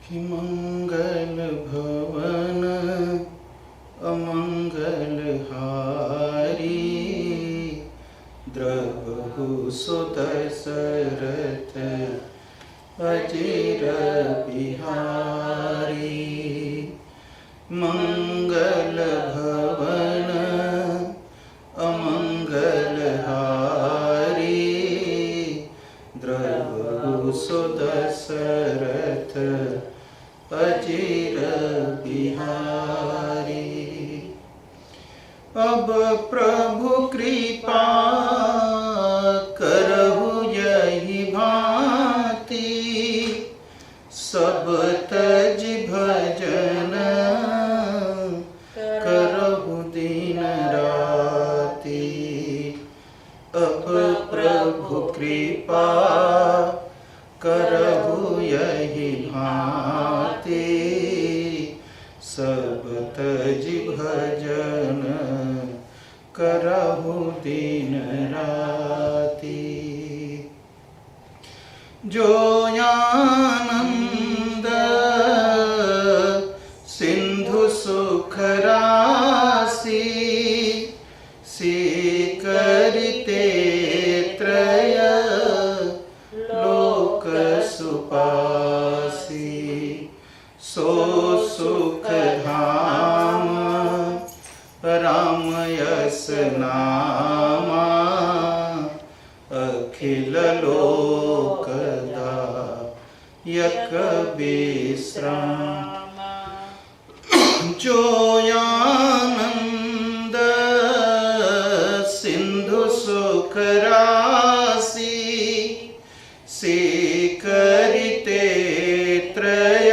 कि मंगल भवन अमंगल हारी, द्रवहु सुत दशरथ अजिर बिहारी। मंगल भवन अमंगल हारी, द्रवहु सुत दशरथ अजिर बिहारी। अब प्रभु कृपा करहु यही भांति, सब तज भजन करहु दिन राति। अब प्रभु कृपा करहु यही भांति, सब तज भजन करहु दिन राति। जो आनंद सिंधु सुख राशि, से करते त्रय लोक सुपासी। सो सुख धाम राम यस नामा, अखिल लोकदा यक विश्राम। जो आनंद सिंधु सुख राशि, से करते त्रय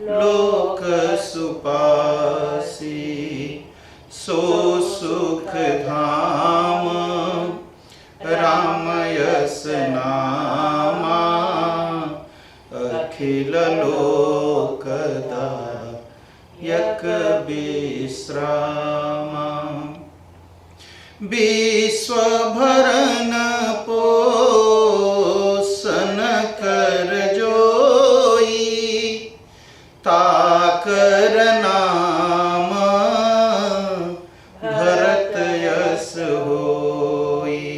लोक सुपासी। सो सुख धाम राम यस नामा, अखिल लोकदा यक विश्राम। विश्व भरन पोषण कर जोई, ताकर नाम भरत यस होई।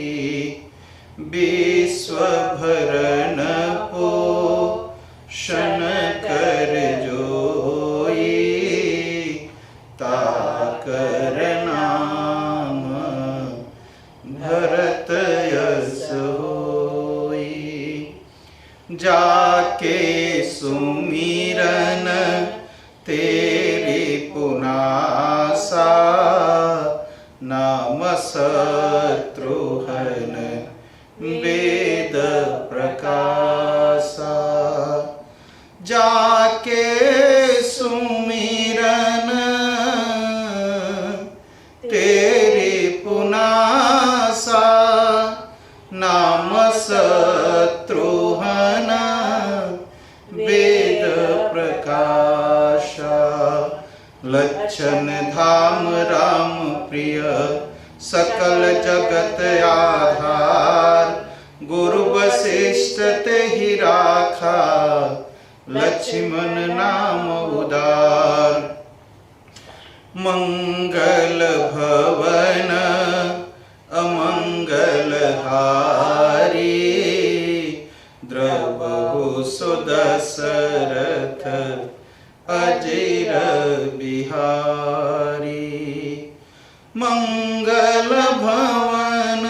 विश्व भरन पोषण कर जोई, ताकर नाम भरत यस होई। जाके सुमिरन तेरी पुनासा, नाम शत्रुघ्न वेद प्रकाशा। जाके सुमिरन तेरी पुनासा, नाम शत्रुघ्न वेद प्रकाशा। लक्षण धाम राम प्रिय, सकल जगत आधार। गुरु वशिष्ठ तेहि राखा, लक्ष्मण नाम उदार। मंगल भवन अमंगल हारी, द्रवहु सुत दशरथ अजिर बिहारी। मंगल भवन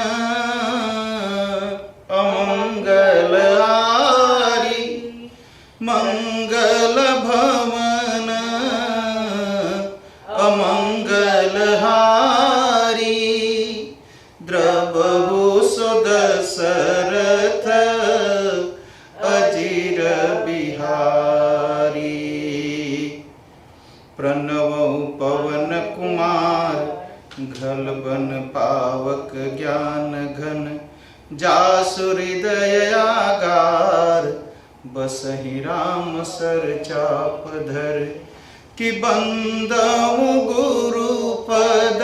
अमंगल हारी, मंगल भवन अमंगल हारी, द्रवहु सुत दशरथ अजिर बिहारी। प्रणवौ पवन कुमार, घल बन पावक ज्ञान घन। जासु हृदय आगार, बसहि राम सर चाप धर। कि बंदऊ गुरु पद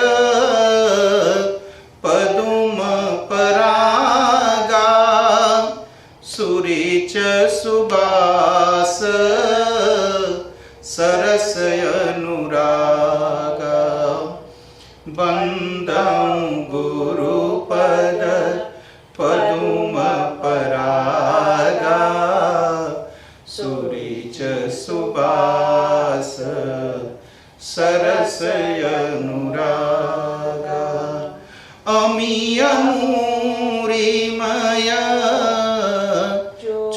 पदुम परागा, सु सुरिच सुबास सरस अनुरागा बंदं गुरुपद पदुम परागा सुरिच सुबास सरस अनुरागा अमी अमूरिमय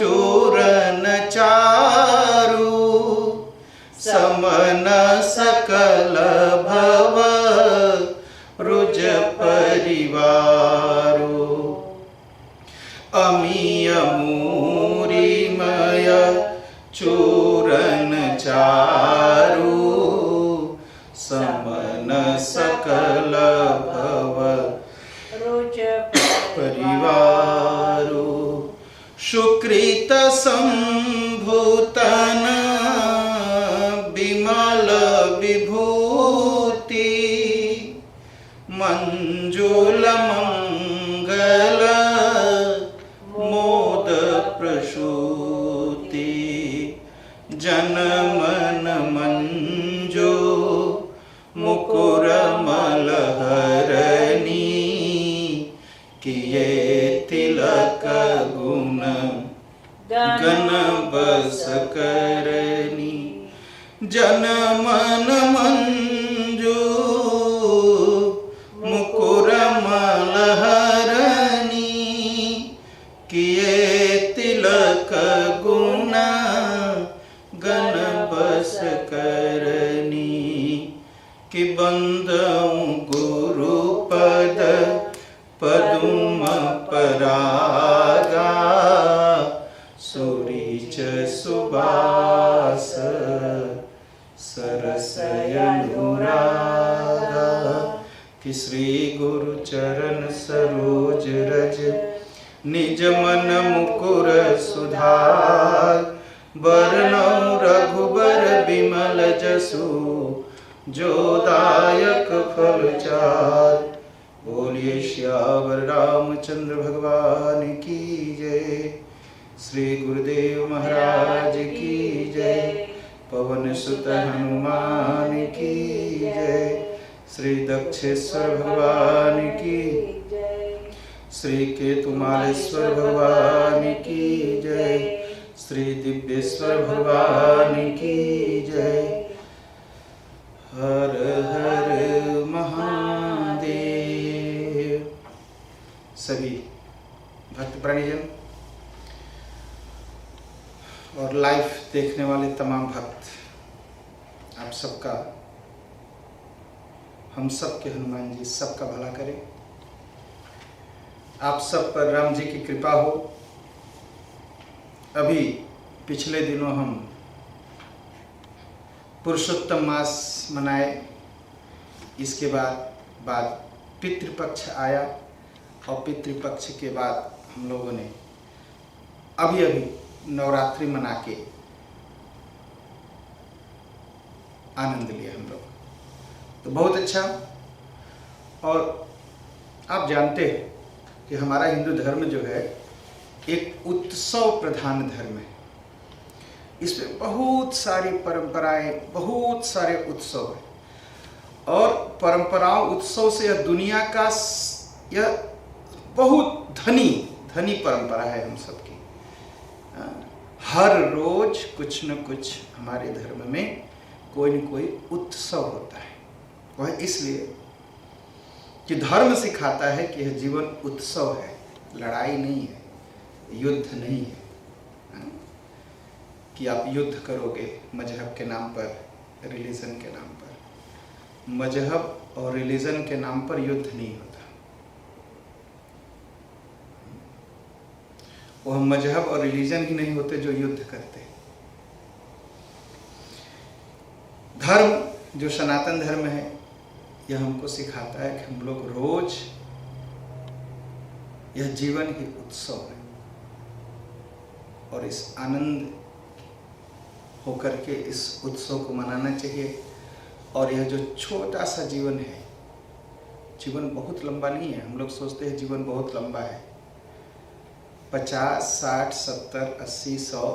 चूरन चारु समन सकल भव रुज परिवारो अमी अमूरिमय चूरन चारु समन सकल भव रुज परिवारो सुकृत संभूतन विमल विभूति मंजुल मंगल मोद प्रसूति जन मन मंजो मुकुर मलहरणी किए तिलक गुण गण बस करनी जन मन मंजू मुकुर मलहरणी किए तिलक गुण गण बस करनी कि बंदं गुरुपद पदुम परागा सुरिच सुबास सरस अनुरागा कि श्री गुरु चरण सरोज रज निज मन मुकुर सुधार बरनौ रघुबर विमल जसु जो दायक फल चार बोलिए श्यावर रामचंद्र भगवान की जय। श्री गुरुदेव महाराज की जय। पवन सुत हनुमान की जय। श्री दक्षेश्वर भगवान की जय। श्री केतुमालेश्वर भगवान की जय। श्री दिव्येश्वर भगवान की जय। हर हर महादेव। सभी भक्त प्राणीजन और लाइव देखने वाले तमाम भक्त, आप सबका, हम सब के हनुमान जी सबका भला करें। आप सब पर राम जी की कृपा हो। अभी पिछले दिनों हम पुरुषोत्तम मास मनाए, इसके बाद पितृपक्ष आया और पितृपक्ष के बाद हम लोगों ने अभी नवरात्रि मना के आनंद लिया हम लोग, तो बहुत अच्छा। और आप जानते हैं कि हमारा हिंदू धर्म जो है एक उत्सव प्रधान धर्म है। इसमें बहुत सारी परंपराएं, बहुत सारे उत्सव हैं और परंपराओं उत्सव से यह दुनिया का यह बहुत धनी परंपरा है हम सबकी। हर रोज कुछ न कुछ हमारे धर्म में कोई न कोई उत्सव होता है। वह इसलिए कि धर्म सिखाता है कि यह जीवन उत्सव है, लड़ाई नहीं है, युद्ध नहीं है, कि आप युद्ध करोगे मजहब के नाम पर, रिलीजन के नाम पर। मजहब और रिलीजन के नाम पर युद्ध नहीं होता। वह मजहब और रिलीजन ही नहीं होते जो युद्ध करते। धर्म जो सनातन धर्म है यह हमको सिखाता है कि हम लोग रोज, यह जीवन ही उत्सव है और इस आनंद होकर के इस उत्सव को मनाना चाहिए। और यह जो छोटा सा जीवन है, जीवन बहुत लंबा नहीं है। हम लोग सोचते हैं जीवन बहुत लंबा है, 50, 60, 70, 80, 100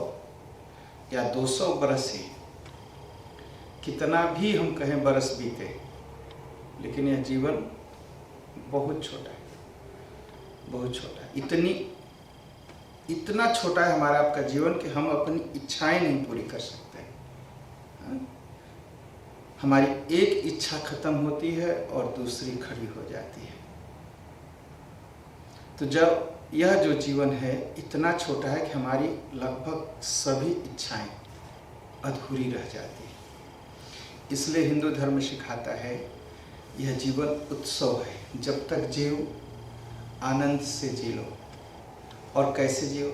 या 200 बरस ही, कितना भी हम कहें बरस बीते, लेकिन यह जीवन बहुत छोटा है, बहुत छोटा है। इतना छोटा है हमारा आपका जीवन कि हम अपनी इच्छाएं नहीं पूरी कर सकते। हमारी एक इच्छा खत्म होती है और दूसरी खड़ी हो जाती है। तो जब यह जो जीवन है इतना छोटा है कि हमारी लगभग सभी इच्छाएं अधूरी रह जाती है। इसलिए हिंदू धर्म सिखाता है यह जीवन उत्सव है, जब तक जियो आनंद से जी लो। और कैसे जियो?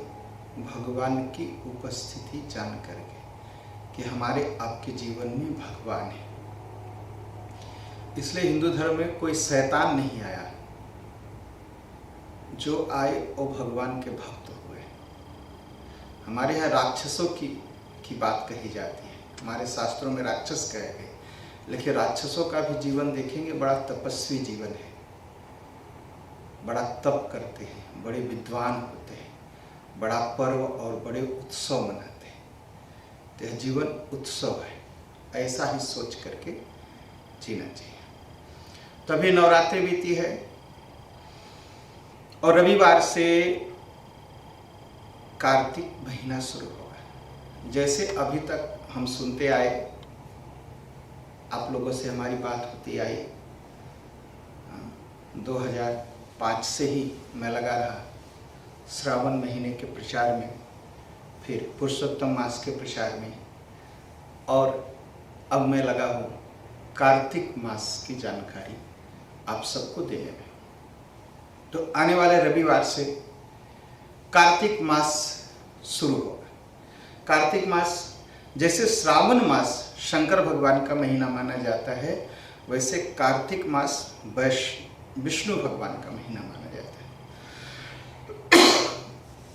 भगवान की उपस्थिति जान करके कि हमारे आपके जीवन में भगवान है। इसलिए हिंदू धर्म में कोई शैतान नहीं आया, जो आए वो भगवान के भक्त हुए। हमारे यहाँ राक्षसों की बात कही जाती है, हमारे शास्त्रों में राक्षस कहे गए, लेकिन राक्षसों का भी जीवन देखेंगे, बड़ा तपस्वी जीवन है, बड़ा तप करते हैं, बड़े विद्वान होते हैं, बड़ा पर्व और बड़े उत्सव मनाते हैं। तो यह जीवन उत्सव है, ऐसा ही सोच करके जीना चाहिए। तभी नवरात्रि बीती है और रविवार से कार्तिक महीना शुरू होगा। जैसे अभी तक हम सुनते आए, आप लोगों से हमारी बात होती आई, 2005 से ही मैं लगा रहा श्रावण महीने के प्रचार में, फिर पुरुषोत्तम मास के प्रचार में, और अब मैं लगा हूँ कार्तिक मास की जानकारी आप सबको देने में। तो आने वाले रविवार से कार्तिक मास शुरू होगा। कार्तिक मास जैसे श्रावण मास शंकर भगवान का महीना माना जाता है, वैसे कार्तिक मास विष्णु भगवान का महीना माना जाता है।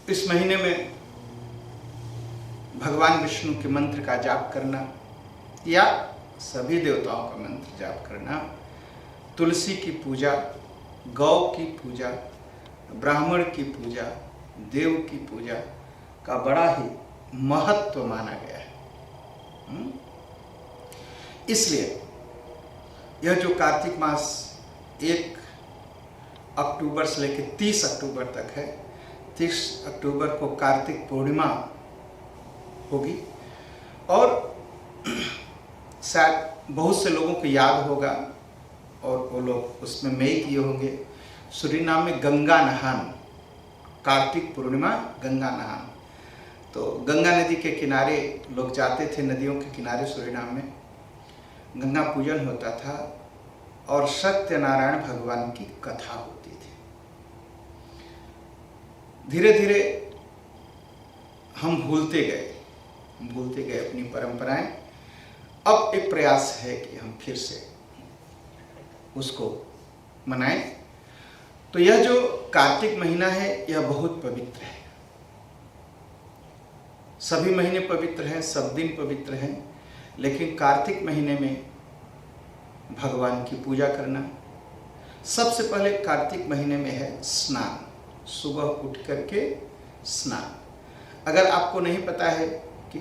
इस महीने में भगवान विष्णु के मंत्र का जाप करना या सभी देवताओं का मंत्र जाप करना, तुलसी की पूजा, गौ की पूजा, ब्राह्मण की पूजा, देव की पूजा का बड़ा ही महत्व माना गया है। इसलिए यह जो कार्तिक मास 1 अक्टूबर से लेकर 30 अक्टूबर तक है, 30 अक्टूबर को कार्तिक पूर्णिमा होगी और शायद बहुत से लोगों को याद होगा और वो लोग उसमें मई किए होंगे, सूरीनाम में गंगा नहान, कार्तिक पूर्णिमा गंगा नहान। तो गंगा नदी के किनारे लोग जाते थे, नदियों के किनारे सूरीनाम में गंगा पूजन होता था और सत्यनारायण भगवान की कथा होती थी। धीरे धीरे हम भूलते गए अपनी परंपराएं। अब एक प्रयास है कि हम फिर से उसको मनाएं। तो यह जो कार्तिक महीना है यह बहुत पवित्र है। सभी महीने पवित्र हैं, सब दिन पवित्र हैं, लेकिन कार्तिक महीने में भगवान की पूजा करना। सबसे पहले कार्तिक महीने में है स्नान, सुबह उठ करके स्नान। अगर आपको नहीं पता है कि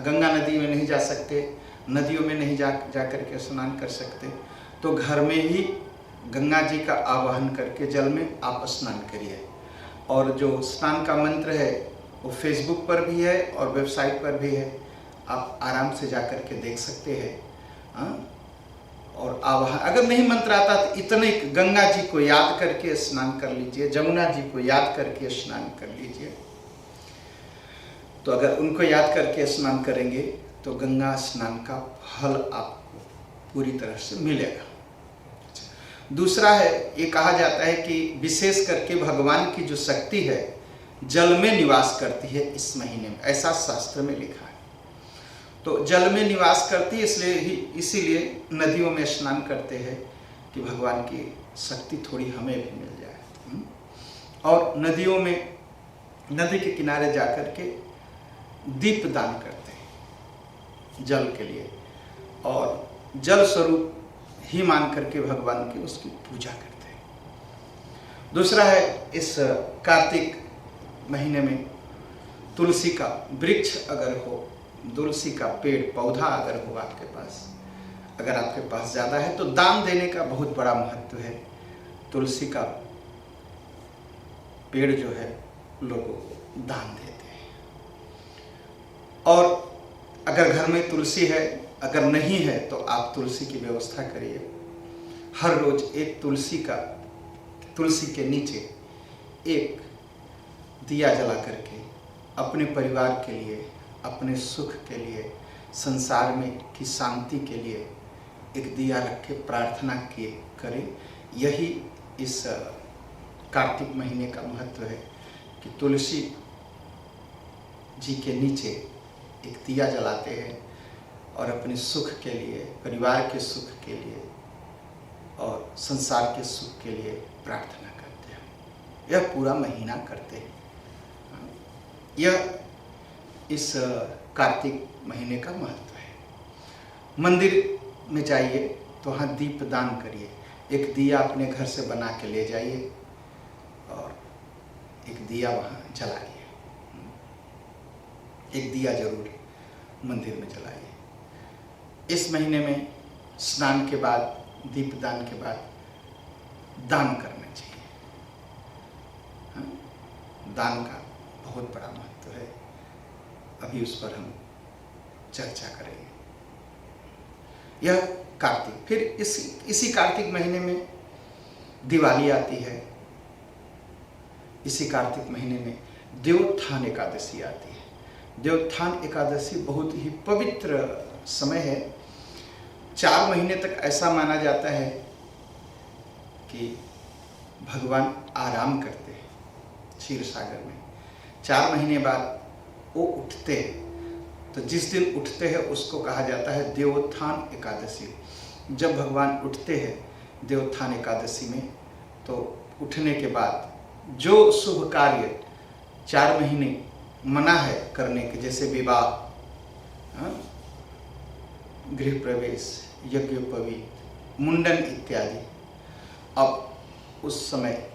गंगा नदी में नहीं जा सकते, नदियों में नहीं जा करके स्नान कर सकते, तो घर में ही गंगा जी का आवाहन करके जल में आप स्नान करिए। और जो स्नान का मंत्र है वो फेसबुक पर भी है और वेबसाइट पर भी है, आप आराम से जा करके देख सकते हैं। और आवाहन, अगर नहीं मंत्र आता तो इतने गंगा जी को याद करके स्नान कर लीजिए, जमुना जी को याद करके स्नान कर लीजिए। तो अगर उनको याद करके स्नान करेंगे तो गंगा स्नान का फल आपको पूरी तरह से मिलेगा। दूसरा है, ये कहा जाता है कि विशेष करके भगवान की जो शक्ति है जल में निवास करती है इस महीने में, ऐसा शास्त्र में लिखा है। तो जल में निवास करती है, इसीलिए नदियों में स्नान करते हैं कि भगवान की शक्ति थोड़ी हमें भी मिल जाए। और नदियों में, नदी के किनारे जाकर के दीप दान करते हैं जल के लिए, और जल स्वरूप ही मान करके भगवान की उसकी पूजा करते हैं। दूसरा है, इस कार्तिक महीने में तुलसी का वृक्ष अगर हो, तुलसी का पेड़ पौधा अगर हो आपके पास, अगर आपके पास ज़्यादा है तो दान देने का बहुत बड़ा महत्व है। तुलसी का पेड़ जो है लोगों को दान देते हैं। और अगर घर में तुलसी है, अगर नहीं है तो आप तुलसी की व्यवस्था करिए। हर रोज एक तुलसी के नीचे एक दिया जला करके अपने परिवार के लिए, अपने सुख के लिए, संसार में की शांति के लिए एक दिया रख के प्रार्थना किए करें। यही इस कार्तिक महीने का महत्व है कि तुलसी जी के नीचे एक दिया जलाते हैं और अपने सुख के लिए, परिवार के सुख के लिए और संसार के सुख के लिए प्रार्थना करते हैं। यह पूरा महीना करते हैं। यह इस कार्तिक महीने का महत्व है। मंदिर में जाइए तो वहाँ दीप दान करिए। एक दिया अपने घर से बना के ले जाइए और एक दिया वहाँ जलाइए। एक दिया जरूर मंदिर में जलाइए। इस महीने में स्नान के बाद, दीपदान के बाद दान करना चाहिए। दान का बहुत बड़ा महत्व है। अभी उस पर हम चर्चा करेंगे। यह कार्तिक, फिर इसी कार्तिक महीने में दिवाली आती है। इसी कार्तिक महीने में देवोत्थान एकादशी आती है। देवोत्थान एकादशी बहुत ही पवित्र समय है। 4 महीने तक ऐसा माना जाता है कि भगवान आराम करते हैं क्षीर सागर में। 4 महीने बाद वो उठते हैं। तो जिस दिन उठते हैं उसको कहा जाता है देवोत्थान एकादशी। जब भगवान उठते हैं देवोत्थान एकादशी में, तो उठने के बाद जो शुभ कार्य 4 महीने मना है करने के, जैसे विवाह, गृह प्रवेश, यज्ञोपवीत, मुंडन इत्यादि, अब उस समय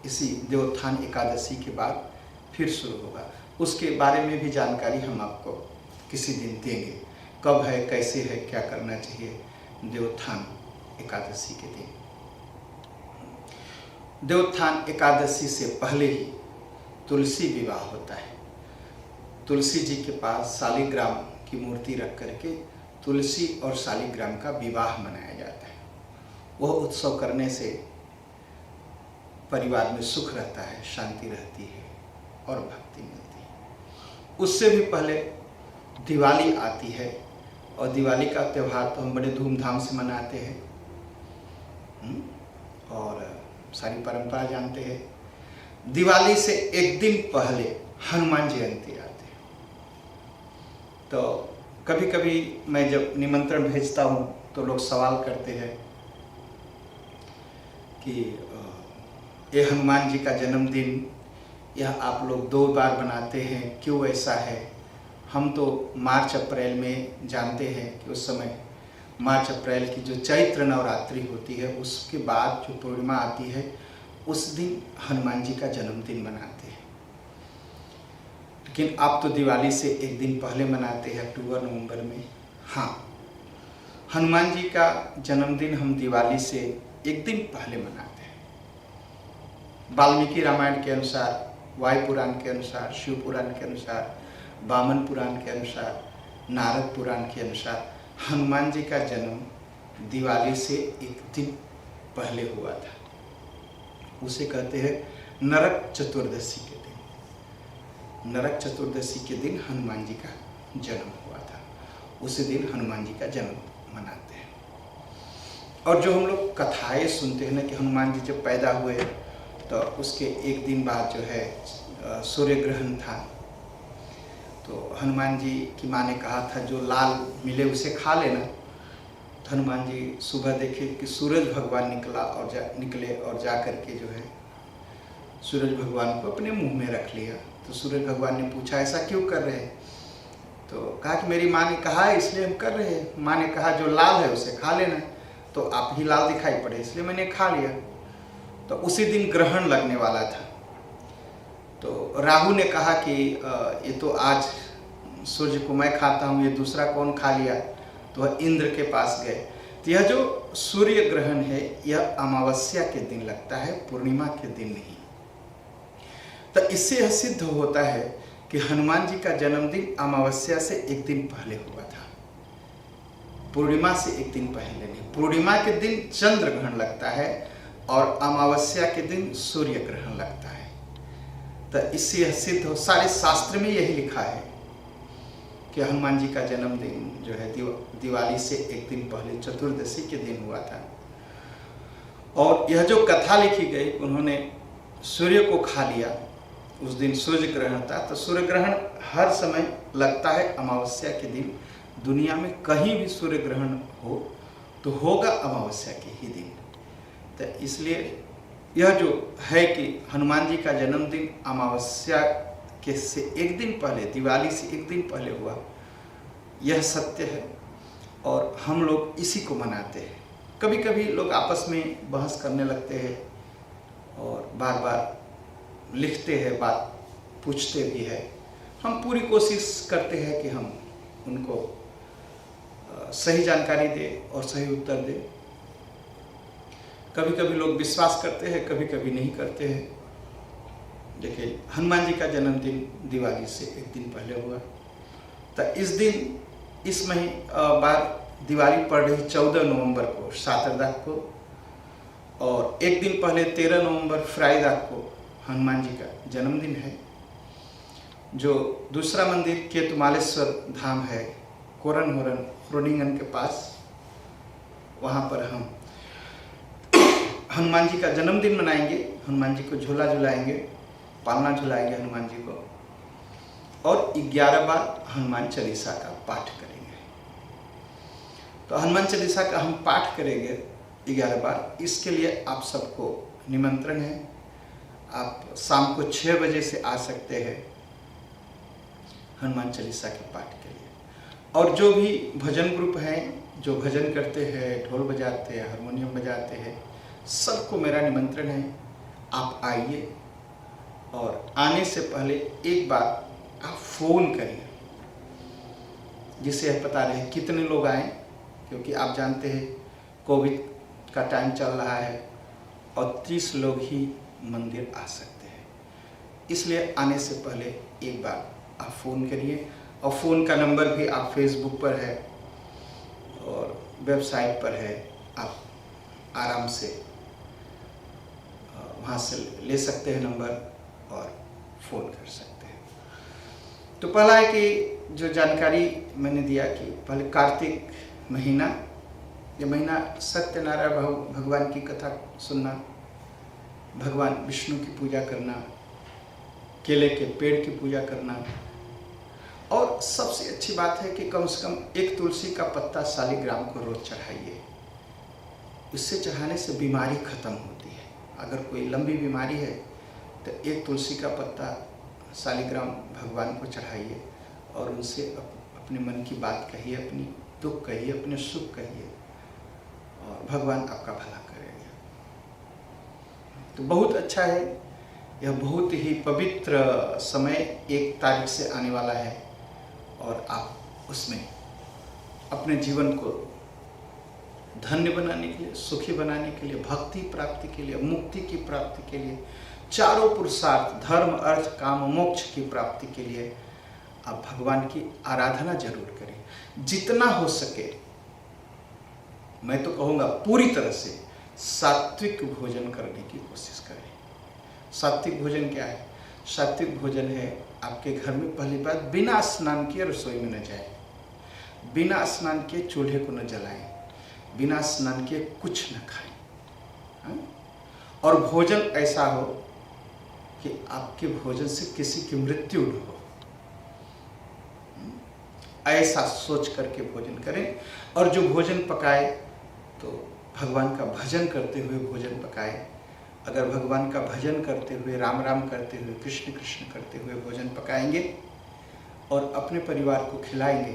इसी देवोत्थान एकादशी के बाद फिर शुरू होगा। उसके बारे में भी जानकारी हम आपको किसी दिन देंगे। कब है, कैसे है, क्या करना चाहिए देवोत्थान एकादशी के दिन। देवोत्थान एकादशी से पहले ही तुलसी विवाह होता है। तुलसी जी के पास शालिग्राम की मूर्ति रख करके तुलसी और शालिग्राम का विवाह मनाया जाता है। वह उत्सव करने से परिवार में सुख रहता है, शांति रहती है और भक्ति मिलती है। उससे भी पहले दिवाली आती है और दिवाली का त्यौहार तो हम बड़े धूमधाम से मनाते हैं और सारी परंपरा जानते हैं। दिवाली से एक दिन पहले हनुमान जयंती आती है। तो कभी कभी मैं जब निमंत्रण भेजता हूँ तो लोग सवाल करते हैं कि ये हनुमान जी का जन्मदिन यह आप लोग 2 बार बनाते हैं, क्यों ऐसा है? हम तो मार्च अप्रैल में जानते हैं कि उस समय मार्च अप्रैल की जो चैत्र नवरात्रि होती है उसके बाद जो पूर्णिमा आती है उस दिन हनुमान जी का जन्मदिन मनाते हैं। लेकिन आप तो दिवाली से एक दिन पहले मनाते हैं, अक्टूबर नवंबर में। हाँ, हनुमान जी का जन्मदिन हम दिवाली से एक दिन पहले मनाते हैं। वाल्मीकि रामायण के अनुसार, वायु पुराण के अनुसार, शिव पुराण के अनुसार, वामन पुराण के अनुसार, नारद पुराण के अनुसार हनुमान जी का जन्म दिवाली से एक दिन पहले हुआ था। उसे कहते हैं नरक चतुर्दशी के दिन। नरक चतुर्दशी के दिन हनुमान जी का जन्म हुआ था। उसी दिन हनुमान जी का जन्म मनाते हैं। और जो हम लोग कथाएं सुनते हैं ना कि हनुमान जी जब पैदा हुए तो उसके एक दिन बाद जो है सूर्य ग्रहण था, तो हनुमान जी की माँ ने कहा था जो लाल मिले उसे खा लेना। तो हनुमान जी सुबह देखे कि सूरज भगवान निकले और जा करके जो है सूरज भगवान को अपने मुंह में रख लिया। तो सूरज भगवान ने पूछा ऐसा क्यों कर रहे हैं? तो कहा कि मेरी माँ ने कहा है इसलिए हम कर रहे हैं। माँ ने कहा जो लाल है उसे खा लेना, तो आप ही लाल दिखाई पड़े इसलिए मैंने खा लिया। तो उसी दिन ग्रहण लगने वाला था। तो राहु ने कहा कि ये तो आज सूर्य को मैं खाता हूँ, ये दूसरा कौन खा लिया, तो वह इंद्र के पास गए। तो यह जो सूर्य ग्रहण है यह अमावस्या के दिन लगता है, पूर्णिमा के दिन नहीं। तो इससे यह सिद्ध होता है कि हनुमान जी का जन्मदिन अमावस्या से एक दिन पहले हुआ था, पूर्णिमा से एक दिन पहले नहीं। पूर्णिमा के दिन चंद्र ग्रहण लगता है और अमावस्या के दिन सूर्य ग्रहण लगता है। तो इससे यह सिद्ध हो, सारे शास्त्र में यही लिखा है कि हनुमान जी का जन्मदिन जो है दिवाली से एक दिन पहले चतुर्दशी के दिन हुआ था। और यह जो कथा लिखी गई, उन्होंने सूर्य को खा लिया, उस दिन सूर्य ग्रहण था। तो सूर्य ग्रहण हर समय लगता है अमावस्या के दिन। दुनिया में कहीं भी सूर्य ग्रहण हो तो होगा अमावस्या के ही दिन। तो इसलिए यह जो है कि हनुमान जी का जन्मदिन अमावस्या के से एक दिन पहले, दिवाली से एक दिन पहले हुआ, यह सत्य है और हम लोग इसी को मनाते हैं। कभी कभी लोग आपस में बहस करने लगते हैं और बार बार लिखते हैं, बात पूछते भी है। हम पूरी कोशिश करते हैं कि हम उनको सही जानकारी दें और सही उत्तर दें। कभी कभी लोग विश्वास करते हैं, कभी कभी नहीं करते हैं। देखिए, हनुमान जी का जन्मदिन दिवाली से एक दिन पहले हुआ। तो इस दिन, इस बार दिवाली पड़ रही 14 नवंबर को, सैटरडे को, और एक दिन पहले 13 नवंबर फ्राइडे को हनुमान जी का जन्मदिन है। जो दूसरा मंदिर केतुमालेश्वर धाम है, कोरन होरन फ्रोडिंगन के पास, वहाँ पर हम हनुमान जी का जन्मदिन मनाएंगे। हनुमान जी को झूला झुलाएंगे, पालना झुलाएंगे हनुमान जी को, और 11 बार हनुमान चालीसा का पाठ करेंगे। तो हनुमान चालीसा का हम पाठ करेंगे 11 बार। इसके लिए आप सबको निमंत्रण है। आप शाम को 6 बजे से आ सकते हैं हनुमान चालीसा के पाठ के लिए। और जो भी भजन ग्रुप हैं, जो भजन करते हैं, ढोल बजाते हैं, हारमोनियम बजाते हैं, सबको मेरा निमंत्रण है, आप आइए। और आने से पहले एक बार आप फ़ोन करिए, जिससे पता रहे कितने लोग आए, क्योंकि आप जानते हैं कोविड का टाइम चल रहा है और 30 लोग ही मंदिर आ सकते हैं। इसलिए आने से पहले एक बार आप फ़ोन करिए। और फ़ोन का नंबर भी आप फेसबुक पर है और वेबसाइट पर है, आप आराम से वहाँ से ले सकते हैं नंबर और फ़ोन कर सकते हैं। तो पहला है कि जो जानकारी मैंने दिया कि पहले कार्तिक महीना, ये महीना सत्यनारायण भगवान की कथा सुनना, भगवान विष्णु की पूजा करना, केले के पेड़ की पूजा करना, और सबसे अच्छी बात है कि कम से कम एक तुलसी का पत्ता शालिग्राम को रोज चढ़ाइए। इससे चढ़ाने से बीमारी खत्म होती है। अगर कोई लंबी बीमारी है तो एक तुलसी का पत्ता शालिग्राम भगवान को चढ़ाइए और उनसे अपने मन की बात कहिए, अपनी दुख कहिए, अपने सुख कहिए, और भगवान आपका भला करेंगे। तो बहुत अच्छा है। यह बहुत ही पवित्र समय 1 तारीख से आने वाला है और आप उसमें अपने जीवन को धन्य बनाने के लिए, सुखी बनाने के लिए, भक्ति प्राप्ति के लिए, मुक्ति की प्राप्ति के लिए, चारों पुरुषार्थ धर्म अर्थ काम मोक्ष की प्राप्ति के लिए आप भगवान की आराधना जरूर करें। जितना हो सके, मैं तो कहूँगा पूरी तरह से सात्विक भोजन करने की कोशिश करें। सात्विक भोजन क्या है? सात्विक भोजन है आपके घर में पहली बात बिना स्नान किए रसोई में न जाए, बिना स्नान किए चूल्हे को न जलाएं, बिना स्नान किए कुछ न खाएं। और भोजन ऐसा हो कि आपके भोजन से किसी की मृत्यु न हो, ऐसा सोच करके भोजन करें। और जो भोजन पकाए तो भगवान का भजन करते हुए भोजन पकाए। अगर भगवान का भजन करते हुए, राम राम करते हुए, कृष्ण कृष्ण करते हुए भोजन पकाएंगे और अपने परिवार को खिलाएंगे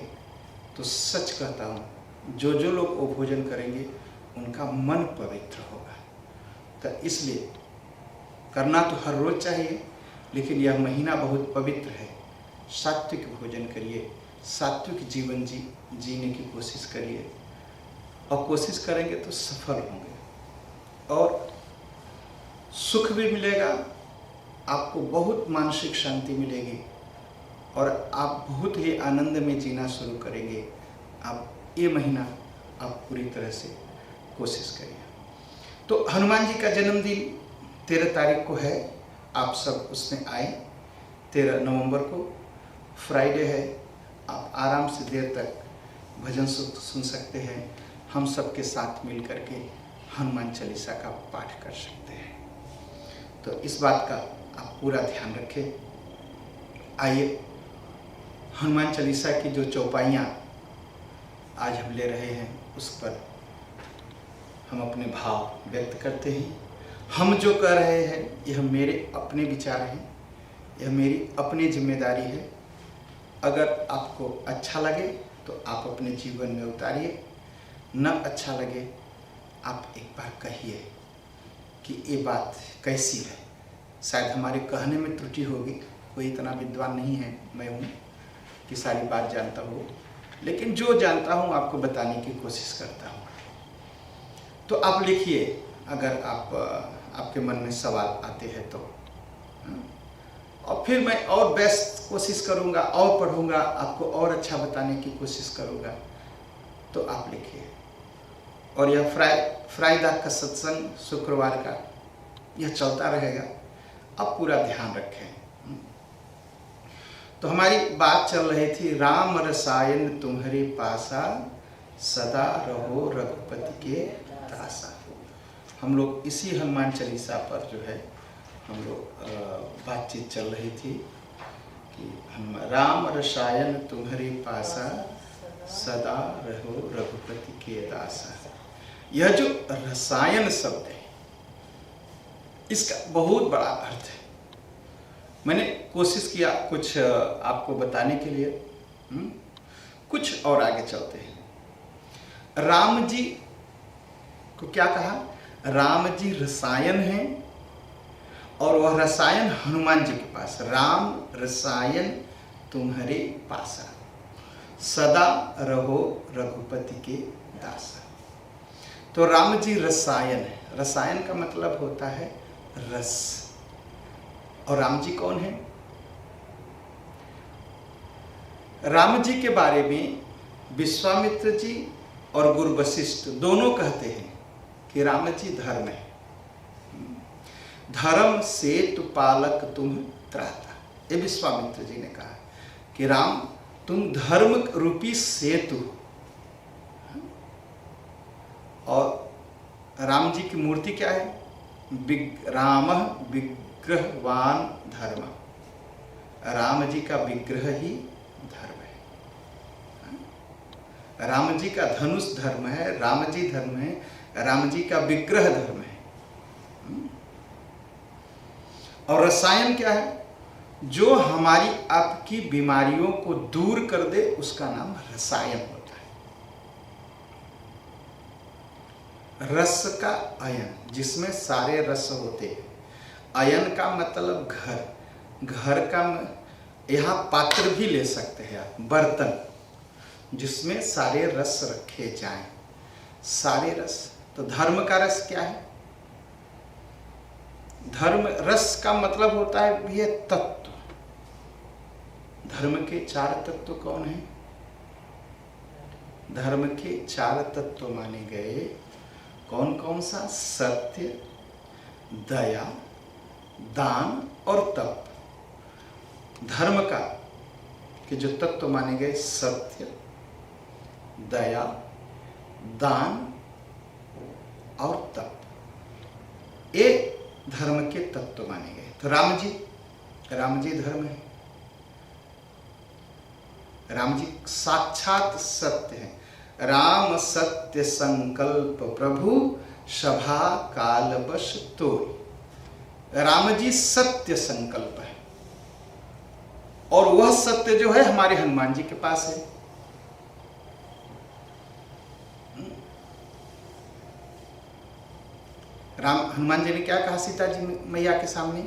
तो सच कहता हूँ जो जो लोग वो भोजन करेंगे उनका मन पवित्र होगा। तो इसलिए करना तो हर रोज चाहिए, लेकिन यह महीना बहुत पवित्र है। सात्विक भोजन करिए, सात्विक जीवन जीने की कोशिश करिए, और कोशिश करेंगे तो सफल होंगे और सुख भी मिलेगा, आपको बहुत मानसिक शांति मिलेगी और आप बहुत ही आनंद में जीना शुरू करेंगे। आप ये महीना आप पूरी तरह से कोशिश करिए। तो हनुमान जी का जन्मदिन 13 तारीख को है, आप सब उसमें आए। 13 नवंबर को फ्राइडे है, आप आराम से देर तक भजन सुन सकते हैं। हम सबके साथ मिल करके हनुमान चालीसा का पाठ कर सकते हैं। तो इस बात का आप पूरा ध्यान रखें। आइए, हनुमान चालीसा की जो चौपाइयाँ आज हम ले रहे हैं उस पर हम अपने भाव व्यक्त करते हैं। हम जो कर रहे हैं यह मेरे अपने विचार हैं, यह मेरी अपनी जिम्मेदारी है। अगर आपको अच्छा लगे तो आप अपने जीवन में उतारिए, न अच्छा लगे आप एक बार कहिए कि ये बात कैसी है। शायद हमारे कहने में त्रुटि होगी, कोई इतना विद्वान नहीं है मैं हूँ कि सारी बात जानता हूँ, लेकिन जो जानता हूँ आपको बताने की कोशिश करता हूँ। तो आप लिखिए, अगर आपके मन में सवाल आते हैं तो, और फिर मैं और बेस्ट कोशिश करूँगा, और पढ़ूँगा, आपको और अच्छा बताने की कोशिश करूँगा। तो आप लिखिए। और यह फ्राइडे का सत्संग शुक्रवार का यह चलता रहेगा, आप पूरा ध्यान रखें। तो हमारी बात चल रही थी, राम रसायन तुम्हारे पासा, सदा रहो रघुपति के दासा। हम लोग इसी हनुमान चालीसा पर जो है हम लोग बातचीत चल रही थी कि हम राम रसायन तुम्हारे पासा, सदा रहो रघुपति के दासा। यह जो रसायन शब्द है इसका बहुत बड़ा अर्थ है। मैंने कोशिश किया कुछ आपको बताने के लिए, कुछ और आगे चलते हैं। राम जी को क्या कहा? राम जी रसायन हैं और वह रसायन हनुमान जी के पास। राम रसायन तुम्हारे पासा, सदा रहो रघुपति के दासा। तो राम जी रसायन है। रसायन का मतलब होता है रस। और राम जी कौन है? राम जी के बारे में विश्वामित्र जी और गुरु वशिष्ठ दोनों कहते हैं कि राम जी धर्म है। धर्म सेतु पालक तुम त्राता। ये विश्वामित्र जी ने कहा कि राम तुम धर्म रूपी सेतु। और राम जी की मूर्ति क्या है? राम विग्रहवान धर्म। राम जी का विग्रह ही धर्म है। राम जी का धनुष धर्म है, राम जी धर्म है, राम जी का विग्रह धर्म है। और रसायन क्या है? जो हमारी आपकी बीमारियों को दूर कर दे उसका नाम रसायन होता है। रस का अयन, जिसमें सारे रस होते हैं। अयन का मतलब घर। घर का यहाँ पात्र भी ले सकते हैं आप, बर्तन जिसमें सारे रस रखे जाएं। सारे रस। तो धर्म का रस क्या है? धर्म रस का मतलब होता है ये तत्व। धर्म के 4 तत्व कौन है? धर्म के 4 तत्व माने गए कौन कौन सा? सत्य, दया, दान और तप। धर्म का के जो तत्व माने गए सत्य, दया, दान और तप, ये धर्म के तत्व माने गए। तो राम जी धर्म है। राम जी साक्षात सत्य है। राम सत्य संकल्प प्रभु, सभा काल बस तोय। राम जी सत्य संकल्प है और वह सत्य जो है हमारे हनुमान जी के पास है। हनुमान जी ने क्या कहा सीता जी मैया के सामने?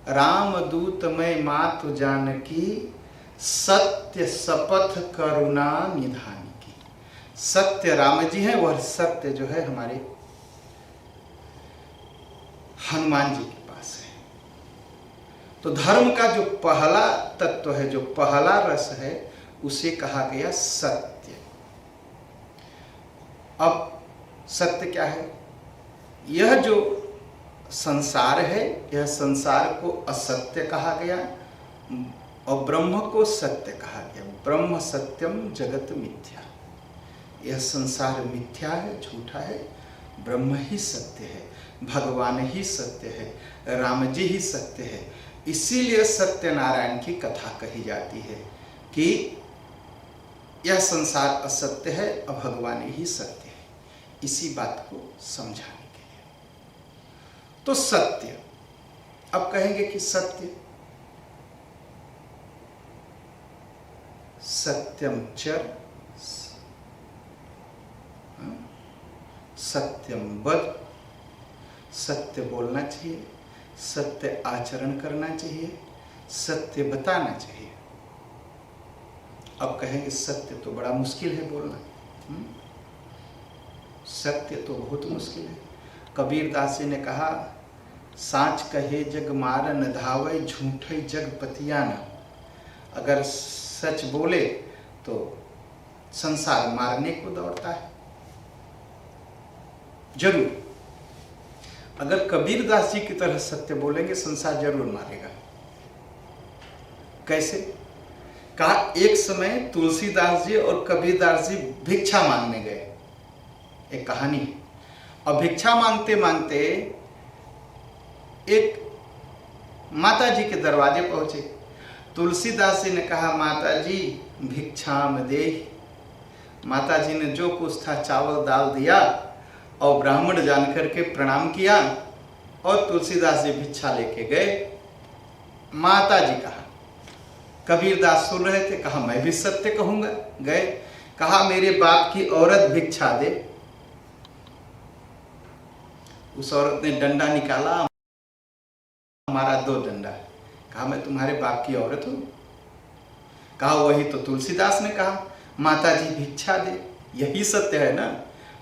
राम दूत मैं मातु जानकी, सत्य शपथ करुणा निधान की। सत्य राम जी हैं, वह सत्य जो है हमारे हनुमान जी के पास है। तो धर्म का जो पहला तत्व है, जो पहला रस है, उसे कहा गया सत्य। अब सत्य क्या है? यह जो संसार है, यह संसार को असत्य कहा गया और ब्रह्म को सत्य कहा गया। ब्रह्म सत्यम जगत मिथ्या। यह संसार मिथ्या है, झूठा है, ब्रह्म ही सत्य है, भगवान ही सत्य है, राम जी ही सत्य है। इसीलिए सत्यनारायण की कथा कही जाती है कि यह संसार असत्य है और भगवान ही सत्य है। इसी बात को समझाने के लिए तो सत्य। अब कहेंगे कि सत्य, सत्यम चर, सत्यम वद, सत्य बोलना चाहिए, सत्य आचरण करना चाहिए, सत्य बताना चाहिए। अब कहेंगे सत्य तो बड़ा मुश्किल है बोलना। सत्य तो बहुत मुश्किल है। कबीरदास जी ने कहा, साच कहे जग मारन धावे, झूठे जग पतियाना। अगर सच बोले तो संसार मारने को दौड़ता है। जरूर अगर कबीरदास जी की तरह सत्य बोलेंगे, संसार जरूर मारेगा। कैसे? कहा, एक समय तुलसीदास जी और कबीरदास जी भिक्षा मांगने गए। एक कहानी है। और भिक्षा मांगते मांगते एक माता जी के दरवाजे पहुंचे। तुलसीदास जी ने कहा, माता जी भिक्षाम देहि। माता जी ने जो कुछ था चावल दाल दिया और ब्राह्मण जानकर के प्रणाम किया और तुलसीदास जी भिक्षा लेके गए। माता जी कहा, कबीरदास सुन रहे थे, कहा मैं भी सत्य कहूंगा। गए, कहा मेरे बाप की औरत भिक्षा दे। उस औरत ने डंडा निकाला, हमारा 2 डंडा। कहा मैं तुम्हारे बाप की औरत हूं? कहा वही तो तुलसीदास ने कहा, माता जी भिक्षा दे। यही सत्य है ना।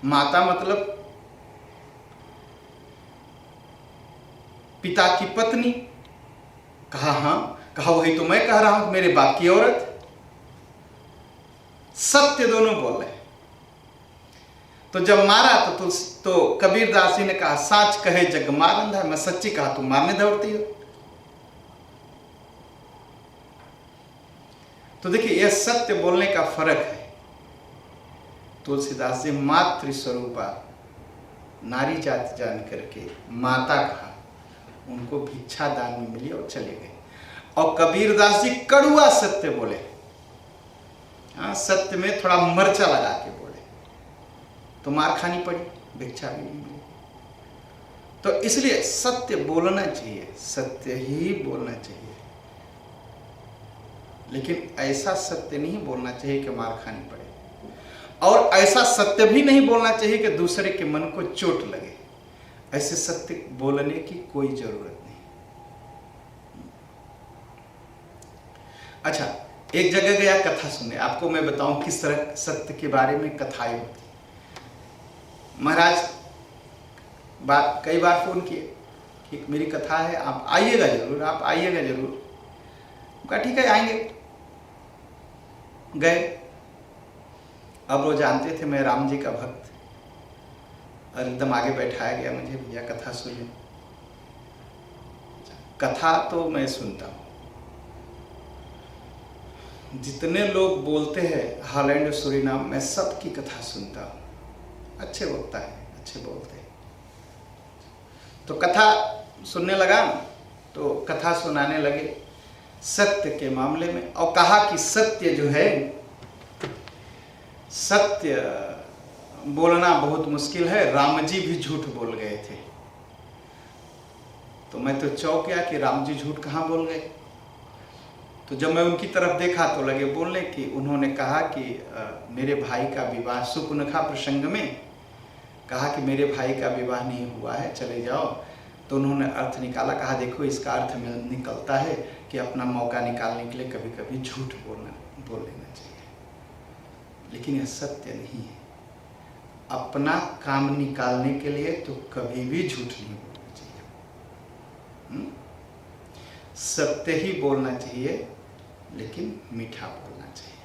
माता मतलब पिता की पत्नी। कहा हाँ। कहा वही तो मैं कह रहा हूं, मेरे बाप की औरत। सत्य दोनों बोल रहे। तो जब मारा तो कबीरदास जी ने कहा, साच कहे जग मारन धावे। मैं सच्ची कहा, तुम मारने दौड़ती हो। तो देखिए, यह सत्य बोलने का फर्क है। तुलसीदास जी मातृ स्वरूपा नारी जाति जान करके माता कहा, उनको भिक्षा दान में मिली और चले गए। और कबीरदास जी कड़ुआ सत्य बोले। हाँ, सत्य में थोड़ा मर्चा लगा के बोले तो मार खानी पड़ी, भिक्षा भी नहीं मिली। तो इसलिए सत्य बोलना चाहिए, सत्य ही बोलना चाहिए। लेकिन ऐसा सत्य नहीं बोलना चाहिए कि मार खानी पड़े, और ऐसा सत्य भी नहीं बोलना चाहिए कि दूसरे के मन को चोट लगे। ऐसे सत्य बोलने की कोई जरूरत नहीं। अच्छा, एक जगह गया कथा सुनने। आपको मैं बताऊं किस तरह सत्य के बारे में कथाएं होती। महाराज कई बार फोन किए कि मेरी कथा है, आप आइएगा जरूर, आप आइएगा जरूर। कहा ठीक है, आएंगे। गए। अब वो जानते थे मैं राम जी का भक्त, और एकदम आगे बैठाया गया मुझे, भैया कथा सुनिए। कथा तो मैं सुनता हूँ, जितने लोग बोलते हैं हॉलैंड सूरीनाम, मैं सबकी कथा सुनता हूँ। अच्छे वक्ता है, अच्छे बोलते हैं। तो कथा सुनने लगा तो कथा सुनाने लगे सत्य के मामले में, और कहा कि सत्य जो है, सत्य बोलना बहुत मुश्किल है। राम जी भी झूठ बोल गए थे। तो मैं तो चौंक गया कि राम जी झूठ कहाँ बोल गए। तो जब मैं उनकी तरफ देखा तो लगे बोलने कि उन्होंने कहा कि मेरे भाई का विवाह, सुपुनखा प्रसंग में कहा कि मेरे भाई का विवाह नहीं हुआ है, चले जाओ। तो उन्होंने अर्थ निकाला, कहा देखो इसका अर्थ में निकलता है कि अपना मौका निकालने के लिए कभी कभी झूठ बोल लेना चाहिए, लेकिन यह सत्य नहीं है। अपना काम निकालने के लिए तो कभी भी झूठ नहीं बोलना चाहिए। सत्य ही बोलना चाहिए, लेकिन मीठा बोलना चाहिए।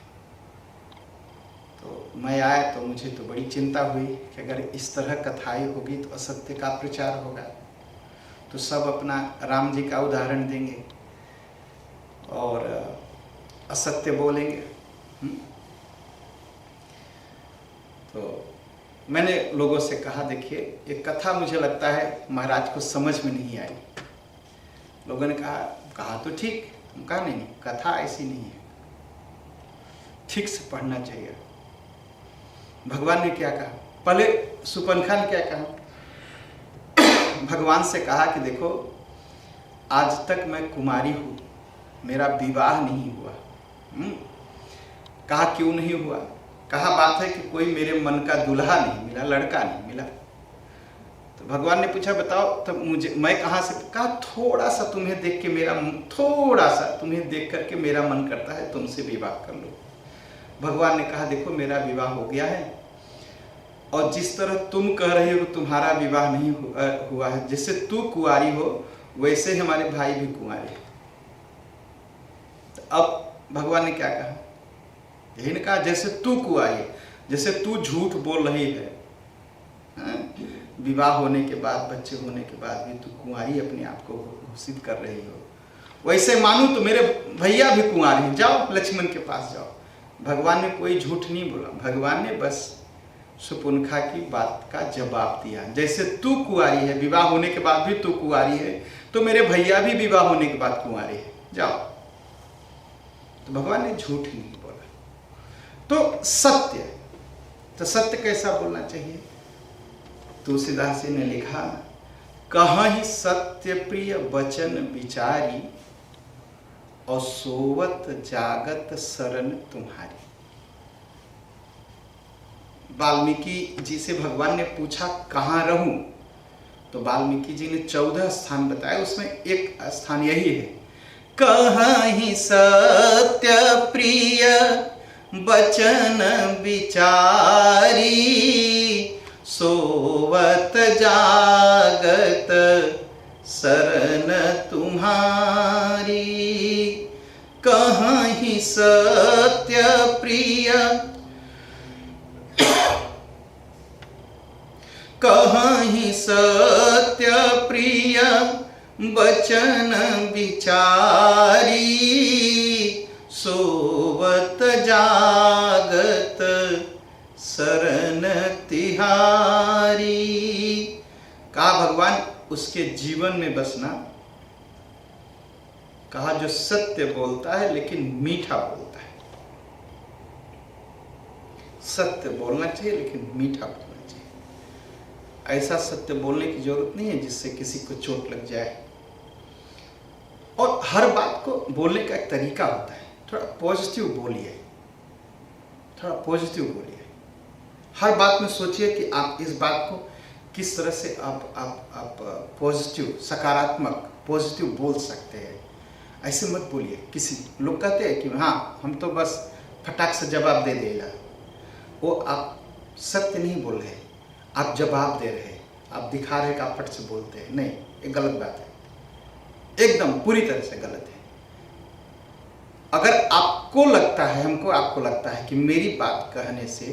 तो मैं आया तो मुझे तो बड़ी चिंता हुई कि अगर इस तरह कथाएं होगी तो असत्य का प्रचार होगा, तो सब अपना राम जी का उदाहरण देंगे और असत्य बोलेंगे। तो मैंने लोगों से कहा देखिए ये कथा मुझे लगता है महाराज को समझ में नहीं आई। लोगों ने कहा तो ठीक, कहा नहीं कथा ऐसी नहीं है, ठीक से पढ़ना चाहिए। भगवान ने क्या कहा, पहले सुपनखा ने क्या कहा, भगवान से कहा कि देखो आज तक मैं कुमारी हूँ, मेरा विवाह नहीं हुआ। कहा क्यों नहीं हुआ, कहा बात है कि कोई मेरे मन का दूल्हा नहीं मिला, लड़का नहीं मिला। तो भगवान ने पूछा बताओ तब मुझे मैं कहाँ से, कहा थोड़ा सा तुम्हें देख करके मेरा मन करता है तुमसे विवाह कर लो। भगवान ने कहा देखो मेरा विवाह हो गया है, और जिस तरह तुम कह रही हो तुम्हारा विवाह नहीं हुआ है, जैसे तू कुंवारी हो वैसे ही हमारे भाई भी कुंवारे हैं। तो अब भगवान ने क्या कहा, यही ने कहा जैसे तू कुंवारी, जैसे तू झूठ बोल रही है, विवाह होने के बाद बच्चे होने के बाद भी तू कुंवारी अपने आप को घोषित कर रही हो, वैसे मानू तो मेरे भैया भी कुंवारे हैं, जाओ लक्ष्मण के पास जाओ। भगवान ने कोई झूठ नहीं बोला, भगवान ने बस सुपुनखा की बात का जवाब दिया। जैसे तू कुंवारी है, विवाह होने के बाद भी तू कुंवारी है, तो मेरे भैया भी विवाह होने के बाद कुंवारे हैं, जाओ। तो भगवान ने झूठ नहीं बोला। तो सत्य, तो सत्य कैसा बोलना चाहिए, तुलसीदास जी ने लिखा, कहीं सत्य प्रिय वचन विचारी, और सोवत जागत शरण तुम्हारी। वाल्मीकि जी से भगवान ने पूछा कहाँ रहूं, तो वाल्मीकि जी ने 14 स्थान बताए, उसमें एक स्थान यही है, कहीं सत्य प्रिय वचन विचारी, सोवत जागत शरण तुम्हारी। कहीं सत्य प्रिय, कहीं सत्य प्रिय वचन विचारी, सोवत जागत शरण तिहारी। कहा भगवान उसके जीवन में बसना, कहा जो सत्य बोलता है लेकिन मीठा बोलता है। सत्य बोलना चाहिए लेकिन मीठा बोलना चाहिए। ऐसा सत्य बोलने की जरूरत नहीं है जिससे किसी को चोट लग जाए। और हर बात को बोलने का एक तरीका होता है, थोड़ा पॉजिटिव बोलिए, थोड़ा पॉजिटिव बोलिए। हर बात में सोचिए कि आप इस बात को किस तरह से आप पॉजिटिव, सकारात्मक पॉजिटिव बोल सकते हैं। ऐसे मत बोलिए। किसी लोग कहते हैं कि हाँ हम तो बस फटाक से जवाब दे देगा, वो आप सत्य नहीं बोल रहे, आप जवाब दे रहे, आप दिखा रहे कि आप फट से बोलते हैं। नहीं, ये गलत बात है, एकदम पूरी तरह से गलत है। अगर आपको लगता है, आपको लगता है कि मेरी बात कहने से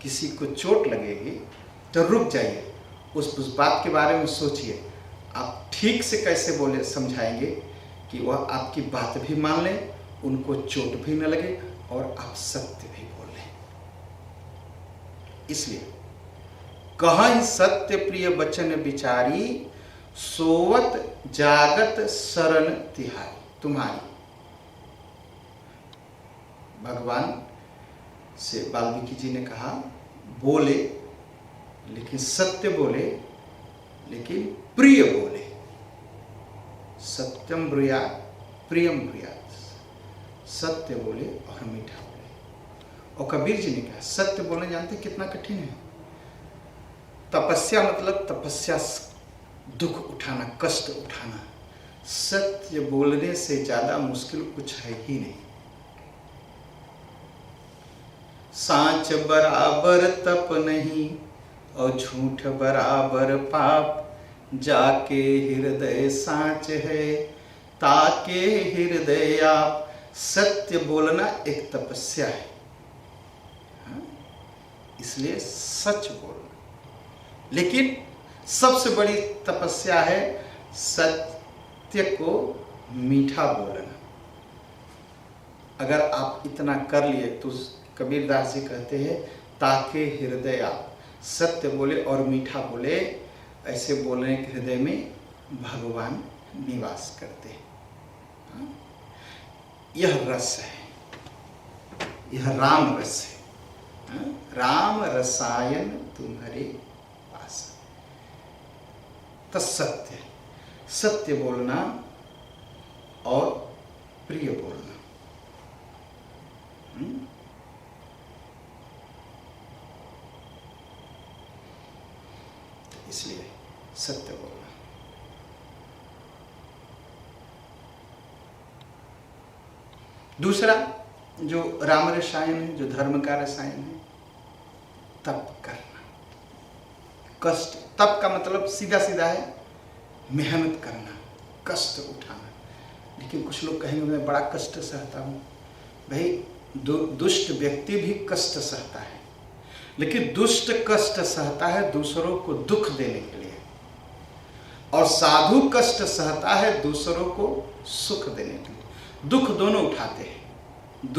किसी को चोट लगेगी, तो रुक जाइए, उस बात के बारे में सोचिए। आप ठीक से कैसे बोले समझाएंगे कि वह आपकी बात भी मान लें, उनको चोट भी न लगे और आप सत्य भी बोलें। इसलिए कहीं सत्य प्रिय वचन विचारी, सोवत जागत शरण तिहारी तुम्हारी। भगवान से वाल्मीकि जी ने कहा बोले लेकिन सत्य बोले, लेकिन प्रिय बोले। सत्यम ब्रूयात् प्रियम ब्रूयात्, सत्य बोले और मीठा बोले। और कबीर जी ने कहा सत्य बोलने जानते कितना कठिन है। तपस्या मतलब तपस्या दुख उठाना, कष्ट उठाना, सत्य बोलने से ज्यादा मुश्किल कुछ है ही नहीं। सांच बराबर तप नहीं और झूठ बराबर पाप, जाके हृदय सांच है ताके हृदय आप। सत्य बोलना एक तपस्या है, इसलिए सच बोलना। लेकिन सबसे बड़ी तपस्या है सत्य को मीठा बोलना। अगर आप इतना कर लिए तो कबीरदास जी कहते हैं ताके हृदय आप, सत्य बोले और मीठा बोले, ऐसे बोलने के हृदय में भगवान निवास करते हैं। यह रस है, यह राम रस है। राम रसायन तुम्हारे पास। तो सत्य, सत्य बोलना और प्रिय बोलना। इसलिए सत्य बोलना। दूसरा जो राम रसायन है, जो धर्म का रसायन है, तप करना, कष्ट। तप का मतलब सीधा सीधा है मेहनत करना, कष्ट उठाना। लेकिन कुछ लोग कहेंगे मैं बड़ा कष्ट सहता हूँ। भाई दुष्ट व्यक्ति भी कष्ट सहता है, लेकिन दुष्ट कष्ट सहता है दूसरों को दुख देने के लिए, और साधु कष्ट सहता है दूसरों को सुख देने के लिए। दुख दोनों उठाते हैं,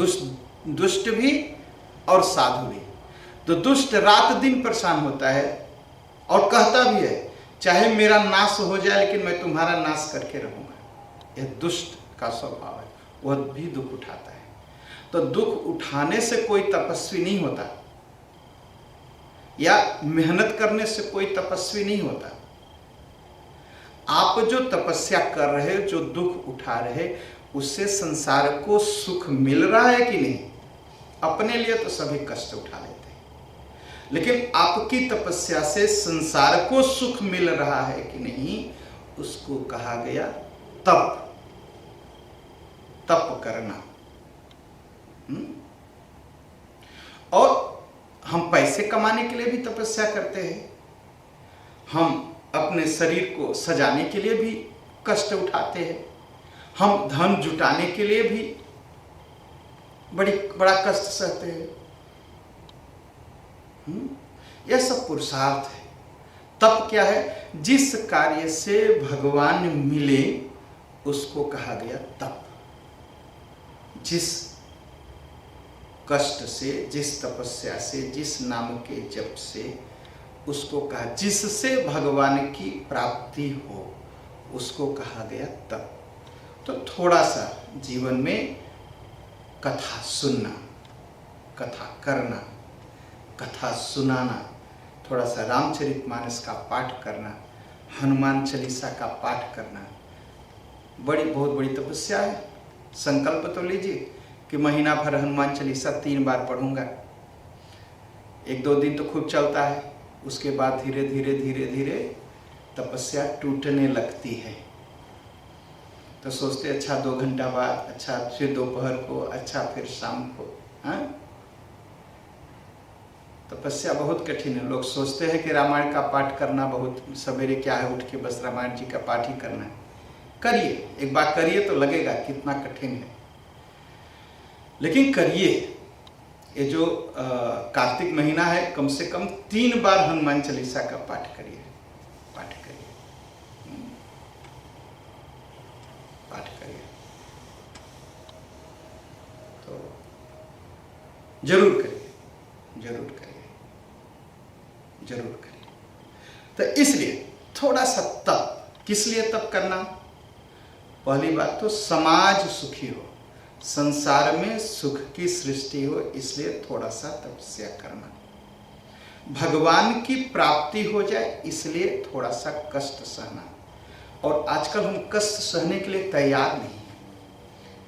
दुष्ट भी और साधु भी। तो दुष्ट रात दिन परेशान होता है और कहता भी है चाहे मेरा नाश हो जाए लेकिन मैं तुम्हारा नाश करके रहूंगा। यह दुष्ट का स्वभाव है, वह भी दुख उठाता है। तो दुख उठाने से कोई तपस्वी नहीं होता, या मेहनत करने से कोई तपस्वी नहीं होता। आप जो तपस्या कर रहे हो, जो दुख उठा रहे, उससे संसार को सुख मिल रहा है कि नहीं? अपने लिए तो सभी कष्ट उठा लेते हैं, लेकिन आपकी तपस्या से संसार को सुख मिल रहा है कि नहीं, उसको कहा गया तप। तप करना। और हम पैसे कमाने के लिए भी तपस्या करते हैं, हम अपने शरीर को सजाने के लिए भी कष्ट उठाते हैं, हम धन जुटाने के लिए भी बड़ा कष्ट सहते हैं। यह सब पुरुषार्थ है। तप क्या है? जिस कार्य से भगवान मिले उसको कहा गया तप। जिस कष्ट से, जिस तपस्या से, जिस नाम के जप से, उसको कहा, जिससे भगवान की प्राप्ति हो, उसको कहा गया तप। तो थोड़ा सा जीवन में कथा सुनना, कथा करना, कथा सुनाना, थोड़ा सा रामचरितमानस का पाठ करना, हनुमान चालीसा का पाठ करना, बहुत बड़ी तपस्या है। संकल्प तो लीजिए कि महीना भर हनुमान चालीसा 3 बार पढ़ूंगा। 1-2 दिन तो खूब चलता है, उसके बाद धीरे धीरे तपस्या टूटने लगती है। तो सोचते अच्छा 2 घंटा बाद, अच्छा फिर दोपहर को, अच्छा फिर शाम को। तपस्या बहुत कठिन है। लोग सोचते हैं कि रामायण का पाठ करना बहुत सवेरे क्या है, उठ के बस रामायण जी का पाठ ही करना है। करिए, एक बार करिए तो लगेगा कितना कठिन है, लेकिन करिए। ये जो कार्तिक महीना है, कम से कम 3 बार हनुमान चालीसा का पाठ करिए, पाठ करिए, पाठ करिए। तो जरूर करिए, जरूर करिए, जरूर करिए। तो इसलिए थोड़ा सा तप। किस लिए तप करना? पहली बात तो समाज सुखी हो, संसार में सुख की सृष्टि हो, इसलिए थोड़ा सा तपस्या करना। भगवान की प्राप्ति हो जाए, इसलिए थोड़ा सा कष्ट सहना। और आजकल हम कष्ट सहने के लिए तैयार नहीं।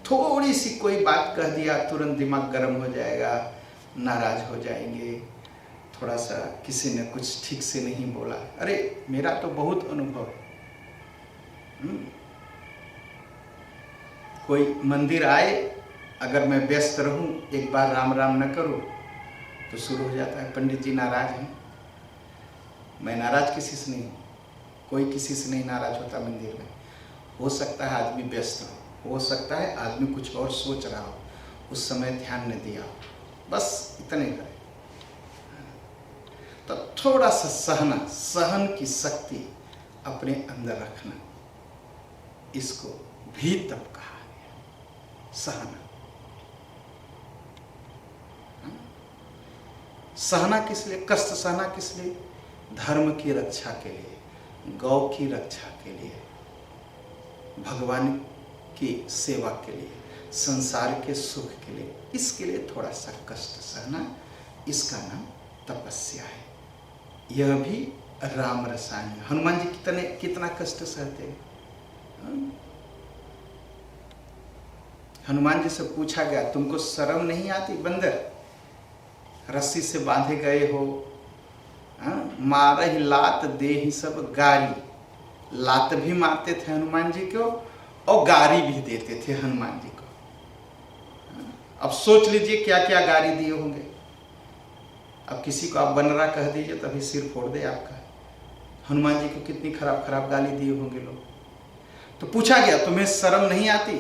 थोड़ी सी कोई बात कह दिया तुरंत दिमाग गर्म हो जाएगा, नाराज हो जाएंगे। थोड़ा सा किसी ने कुछ ठीक से नहीं बोला, अरे मेरा तो बहुत अनुभव है। कोई मंदिर आए, अगर मैं व्यस्त रहूं, एक बार राम राम न करूं तो शुरू हो जाता है पंडित जी नाराज हैं। मैं नाराज किसी से नहीं हूं, कोई किसी से नहीं नाराज होता मंदिर में। हो सकता है आदमी व्यस्त हो सकता है आदमी कुछ और सोच रहा हो, उस समय ध्यान न दिया हो, बस इतने करें। तो थोड़ा सा सहना, सहन की शक्ति अपने अंदर रखना, इसको भी तब कहा गया, सहना। सहना किस लिए, कष्ट सहना किस लिए? धर्म की रक्षा के लिए, गौ की रक्षा के लिए, भगवान की सेवा के लिए, संसार के सुख के लिए, इसके लिए थोड़ा सा कष्ट सहना, इसका नाम तपस्या है। यह भी राम रसायन है। हनुमान जी कितना कष्ट सहते हैं। हनुमान जी से पूछा गया, तुमको शर्म नहीं आती बंदर, रस्सी से बांधे गए हो, मारहि लात देहि सब गारी। लात भी मारते थे हनुमान जी को और गारी भी देते थे हनुमान जी को। अब सोच लीजिए क्या क्या गारी दिए होंगे। अब किसी को आप बनरा कह दीजिए तभी सिर फोड़ दे आपका। हनुमान जी को कितनी खराब खराब गाली दिए होंगे लोग। तो पूछा गया, तुम्हें शर्म नहीं आती?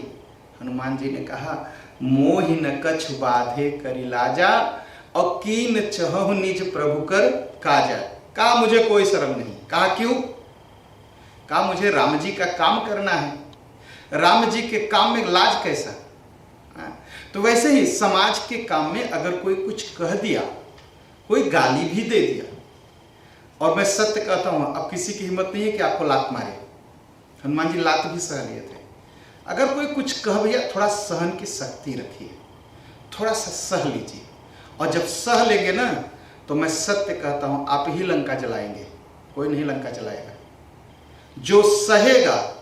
हनुमान जी ने कहा, मोहि न कछु बाधे करि लाजा, और कीन चहु निज प्रभु कर काजा। कहा मुझे कोई शर्म नहीं। कहा क्यों? कहा मुझे राम जी का काम करना है, राम जी के काम में लाज कैसा? तो वैसे ही समाज के काम में अगर कोई कुछ कह दिया, कोई गाली भी दे दिया, और मैं सत्य कहता हूं, अब किसी की हिम्मत नहीं है कि आपको लात मारे। हनुमान जी लात भी सह लिए थे। अगर कोई कुछ कह दिया, थोड़ा सहन की शक्ति रखिए, थोड़ा सा सह लीजिए, और जब सह लेंगे ना, तो मैं सत्य कहता हूं आप ही लंका जलाएंगे, कोई नहीं लंका जलाएगा। जो सहेगा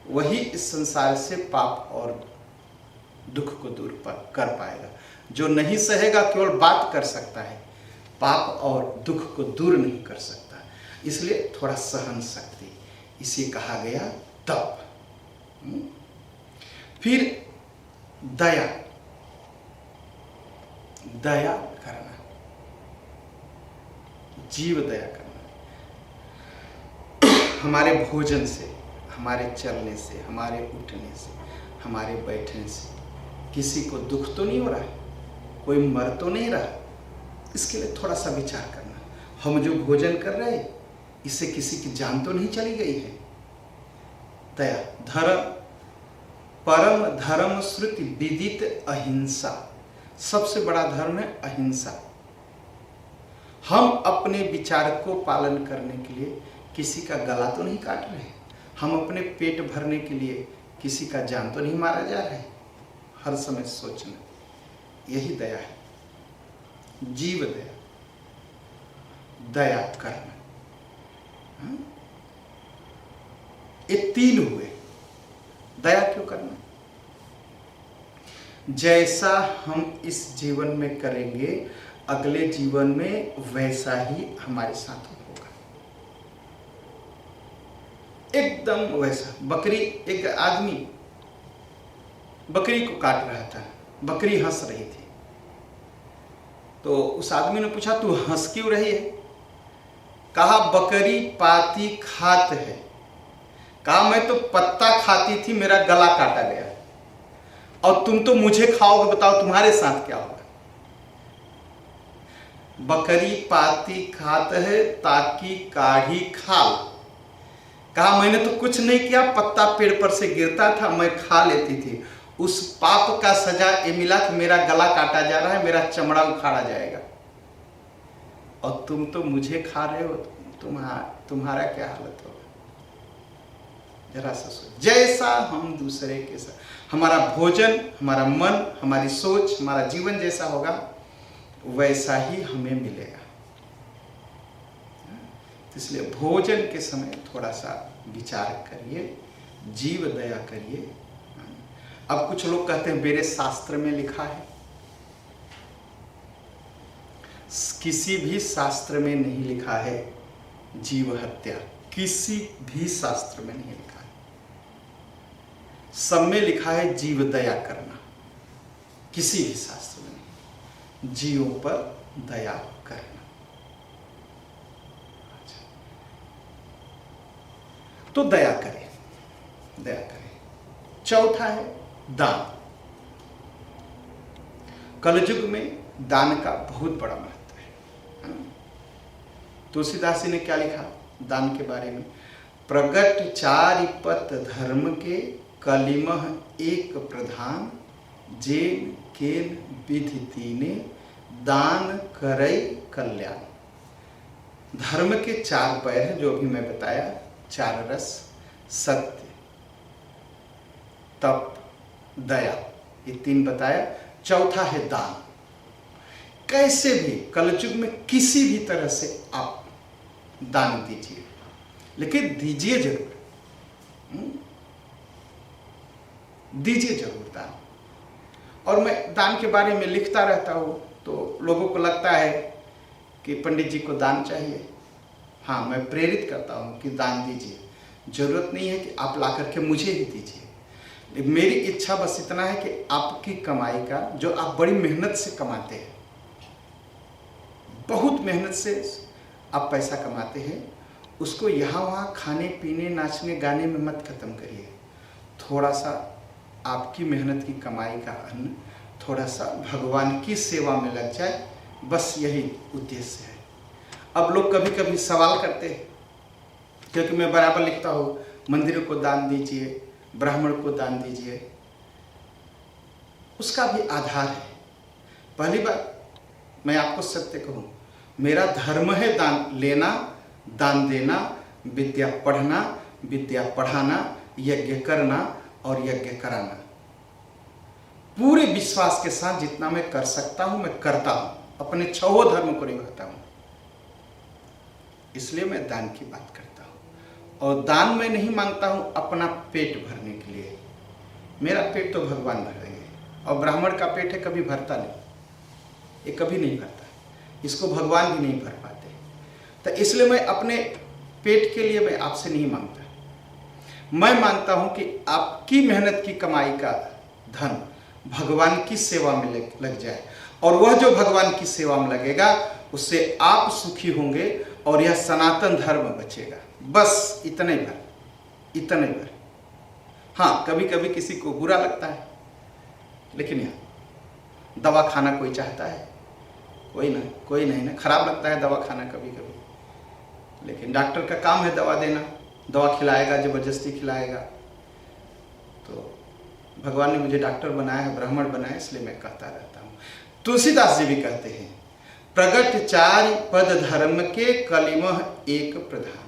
वही इस संसार से पाप और दुख को दूर कर पाएगा। जो नहीं सहेगा केवल बात कर सकता है, पाप और दुख को दूर नहीं कर सकता। इसलिए थोड़ा सहन शक्ति, इसे कहा गया तप। फिर दया, दया करना, जीव दया करना। हमारे भोजन से, हमारे चलने से, हमारे उठने से, हमारे बैठने से किसी को दुख तो नहीं हो रहा है, कोई मर तो नहीं रहा। इसके लिए थोड़ा सा विचार करना। हम जो भोजन कर रहे हैं, इससे किसी की जान तो नहीं चली गई है। दया, धर्म, परम धर्म श्रुति विदित अहिंसा। सबसे बड़ा धर्म है अहिंसा। हम अपने विचार को पालन करने के लिए किसी का गला तो नहीं काट रहे, हम अपने पेट भरने के लिए किसी का जान तो नहीं मारा जा रहा है। हर समय सोचना, यही दया है, जीव दया, दया करना। ये तीन हुए। दया क्यों करना? जैसा हम इस जीवन में करेंगे, अगले जीवन में वैसा ही हमारे साथ होगा, एकदम वैसा। बकरी, एक आदमी बकरी को काट रहा था, बकरी हंस रही थी। तो उस आदमी ने पूछा, तू हंस क्यों रही है? कहा, बकरी पाती खात है। कहा, मैं तो पत्ता खाती थी, मेरा गला काटा गया, और तुम तो मुझे खाओगे, बताओ तुम्हारे साथ क्या होगा? बकरी पाती खात है ताकि काढ़ी खाल। कहा, मैंने तो कुछ नहीं किया, पत्ता पेड़ पर से गिरता था, मैं खा लेती थी। उस पाप का सजा ये मिला कि मेरा गला काटा जा रहा है, मेरा चमड़ा उखाड़ा जाएगा, और तुम तो मुझे खा रहे हो, तुम्हारा क्या हालत होगा? जरा सा सोच। जैसा हम दूसरे के साथ, हमारा भोजन, हमारा मन, हमारी सोच, हमारा जीवन जैसा होगा, वैसा ही हमें मिलेगा। इसलिए भोजन के समय थोड़ा सा विचार करिए, जीव दया करिए। अब कुछ लोग कहते हैं मेरे शास्त्र में लिखा है। किसी भी शास्त्र में नहीं लिखा है जीव हत्या, किसी भी शास्त्र में नहीं लिखा है। सब में लिखा है जीव दया करना, किसी भी शास्त्र में नहीं, जीवों पर दया करना। अच्छा। तो दया करें, दया करें। चौथा है दान। कलयुग में दान का बहुत बड़ा महत्व है। तुलसीदास जी ने क्या लिखा दान के बारे में? प्रगट चारिपत धर्म के कलिमह एक प्रधान, जेन केन विधि तीने दान करई कल्याण। धर्म के चार पैर हैं, जो अभी मैं बताया, चार रस, सत्य, तप, दया, ये तीन बताया। चौथा है दान। कैसे भी कलयुग में किसी भी तरह से आप दान दीजिए, लेकिन दीजिए जरूर, दीजिए जरूर दान। और मैं दान के बारे में लिखता रहता हूँ, तो लोगों को लगता है कि पंडित जी को दान चाहिए। हाँ, मैं प्रेरित करता हूँ कि दान दीजिए, जरूरत नहीं है कि आप ला करके मुझे ही दीजिए। मेरी इच्छा बस इतना है कि आपकी कमाई का, जो आप बड़ी मेहनत से कमाते हैं, बहुत मेहनत से आप पैसा कमाते हैं, उसको यहाँ वहाँ खाने पीने नाचने गाने में मत खत्म करिए। थोड़ा सा आपकी मेहनत की कमाई का अन्न थोड़ा सा भगवान की सेवा में लग जाए, बस यही उद्देश्य है। अब लोग कभी कभी सवाल करते हैं, क्योंकि मैं बराबर लिखता हूँ, मंदिरों को दान दीजिए, ब्राह्मण को दान दीजिए। उसका भी आधार है। पहली बात मैं आपको सत्य कहूँ, मेरा धर्म है दान लेना, दान देना, विद्या पढ़ना, विद्या पढ़ाना, यज्ञ करना और यज्ञ कराना। पूरे विश्वास के साथ जितना मैं कर सकता हूं मैं करता हूं, अपने छहों धर्म को निभाता हूं। इसलिए मैं दान की बात करता हूं। और दान मैं नहीं मांगता हूं अपना पेट भरने के लिए। मेरा पेट तो भगवान भर देंगे, और ब्राह्मण का पेट है कभी भरता नहीं, ये कभी नहीं भरता, इसको भगवान भी नहीं भर पाते। तो इसलिए मैं अपने पेट के लिए मैं आपसे नहीं मांगता। मैं मांगता हूं कि आपकी मेहनत की कमाई का धन भगवान की सेवा में लग जाए, और वह जो भगवान की सेवा में लगेगा उससे आप सुखी होंगे और यह सनातन धर्म बचेगा। बस इतने भर, इतने भर। हाँ, कभी कभी किसी को बुरा लगता है, लेकिन यह दवा खाना कोई चाहता है? कोई नहीं ना। खराब लगता है दवा खाना कभी कभी, लेकिन डॉक्टर का काम है दवा देना। दवा खिलाएगा, जबरदस्ती खिलाएगा। तो भगवान ने मुझे डॉक्टर बनाया है, ब्राह्मण बनाया, इसलिए मैं कहता रहता हूँ। तुलसीदास जी भी कहते हैं, प्रगट चारि पद धर्म के कलिमह एक प्रधान।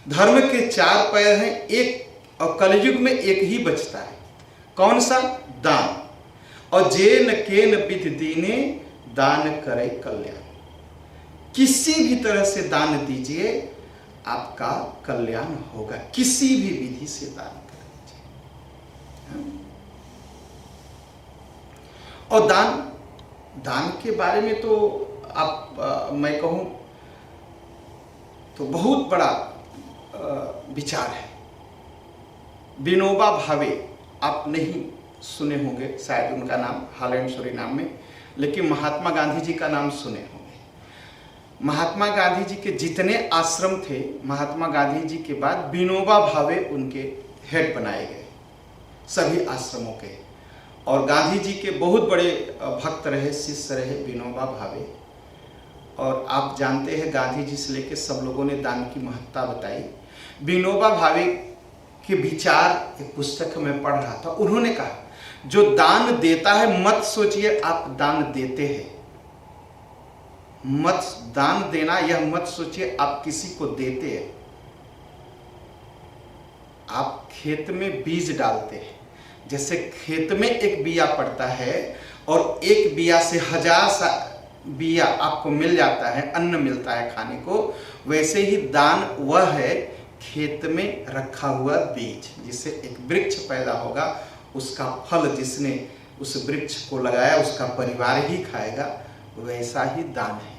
धर्म के चार पैर हैं, एक, और कलयुग में एक ही बचता है। कौन सा? दान। और जेन केन विधि दीने दान करे कल्याण। किसी भी तरह से दान दीजिए, आपका कल्याण होगा। किसी भी विधि से दान कर दीजिए। और दान के बारे में तो मैं कहूं तो बहुत बड़ा विचार है। विनोबा भावे, आप नहीं सुने होंगे शायद उनका नाम, हालैंड सूरीनाम में, लेकिन महात्मा गांधी जी का नाम सुने होंगे। महात्मा गांधी जी के जितने आश्रम थे, महात्मा गांधी जी के बाद विनोबा भावे उनके हेड बनाए गए, सभी आश्रमों के। और गांधी जी के बहुत बड़े भक्त रहे, शिष्य रहे विनोबा भावे। और आप जानते हैं, गांधी जी से लेकर सब लोगों ने दान की महत्ता बताई। विनोबा भावे के विचार एक पुस्तक में पढ़ रहा था, उन्होंने कहा, जो दान देता है मत सोचिए आप दान देते हैं, मत दान देना यह मत सोचिए आप किसी को देते हैं। आप खेत में बीज डालते हैं, जैसे खेत में एक बिया पड़ता है और एक बिया से 1000 बिया आपको मिल जाता है, अन्न मिलता है खाने को, वैसे ही दान वह है खेत में रखा हुआ बीज, जिससे एक वृक्ष पैदा होगा, उसका फल जिसने उस वृक्ष को लगाया उसका परिवार ही खाएगा, वैसा ही दान है।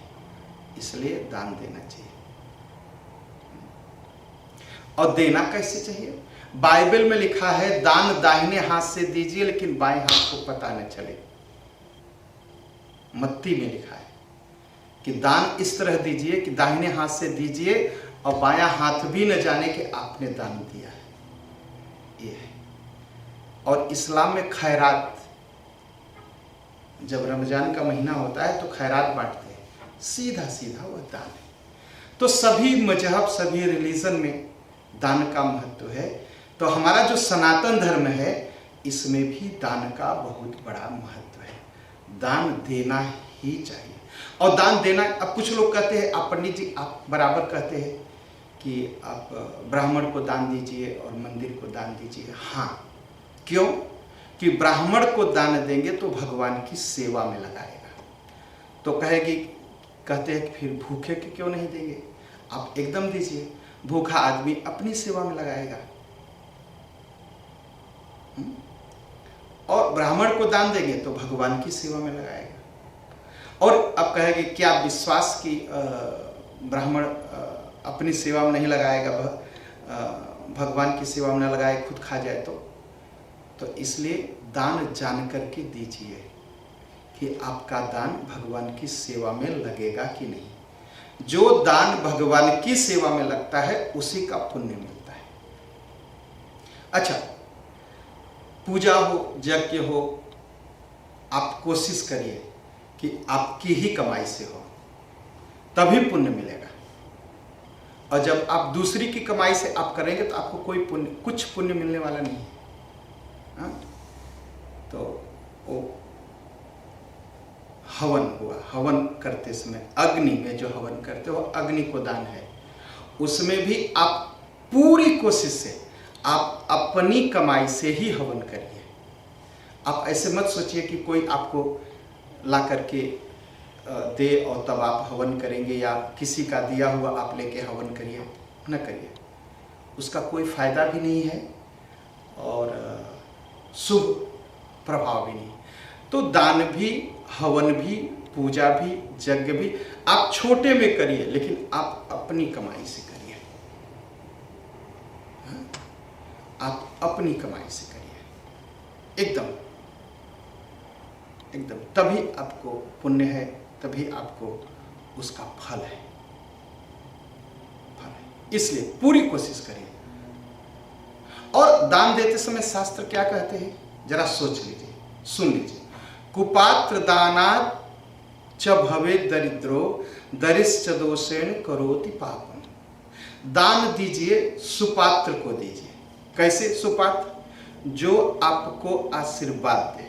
इसलिए दान देना चाहिए। और देना कैसे चाहिए? बाइबल में लिखा है दान दाहिने हाथ से दीजिए लेकिन बाएं हाथ को पता न चले। मत्ती में लिखा है कि दान इस तरह दीजिए कि दाहिने हाथ से दीजिए और बायां हाथ भी न जाने कि आपने दान दिया है। ये है। और इस्लाम में खैरात, जब रमजान का महीना होता है तो खैरात बांटते हैं, सीधा सीधा वो दान है। तो सभी मजहब, सभी रिलीजन में दान का महत्व है। तो हमारा जो सनातन धर्म है इसमें भी दान का बहुत बड़ा महत्व है। दान देना ही चाहिए। और दान देना, अब कुछ लोग कहते हैं, आप पंडित जी आप बराबर कहते हैं कि आप ब्राह्मण को दान दीजिए और मंदिर को दान दीजिए। हाँ, क्यों? कि ब्राह्मण को दान देंगे तो भगवान की सेवा में लगाएगा। तो कहते हैं कि फिर भूखे के क्यों नहीं देंगे? आप एकदम दीजिए। भूखा आदमी अपनी सेवा में लगाएगा। और ब्राह्मण को दान देंगे तो भगवान की सेवा में लगाएगा। और अब कहेंगे क्या विश्वास की ब्राह्मण अपनी सेवा में नहीं लगाएगा, भगवान की सेवा में न लगाए, खुद खा जाए तो इसलिए दान जान करके दीजिए कि आपका दान भगवान की सेवा में लगेगा कि नहीं। जो दान भगवान की सेवा में लगता है उसी का पुण्य मिलता है। अच्छा, पूजा हो, यज्ञ हो, आप कोशिश करिए कि आपकी ही कमाई से हो, तभी पुण्य मिलेगा। और जब आप दूसरी की कमाई से आप करेंगे तो आपको कुछ पुण्य मिलने वाला नहीं है। हाँ? तो वो हवन हुआ, हवन करते समय अग्नि में जो हवन करते हो अग्नि को दान है। उसमें भी आप पूरी कोशिश से आप अपनी कमाई से ही हवन करिए। आप ऐसे मत सोचिए कि कोई आपको ला करके दे और तब आप हवन करेंगे, या किसी का दिया हुआ आप लेके हवन करिए, न करिए। उसका कोई फायदा भी नहीं है और शुभ प्रभाव भी नहीं। तो दान भी, हवन भी, पूजा भी, यज्ञ भी आप छोटे में करिए, लेकिन आप अपनी कमाई से करिए। आप अपनी कमाई से करिए, एकदम एकदम, तभी आपको पुण्य है, तभी आपको उसका फल है। इसलिए पूरी कोशिश करिए। और दान देते समय शास्त्र क्या कहते हैं जरा सोच लीजिए, सुन लीजिए। कुपात्र दानात् च भवेत् दरिद्रो दरिश्च दोषेण करोति पापम। दान दीजिए, सुपात्र को दीजिए। कैसे सुपात्र? जो आपको आशीर्वाद दे,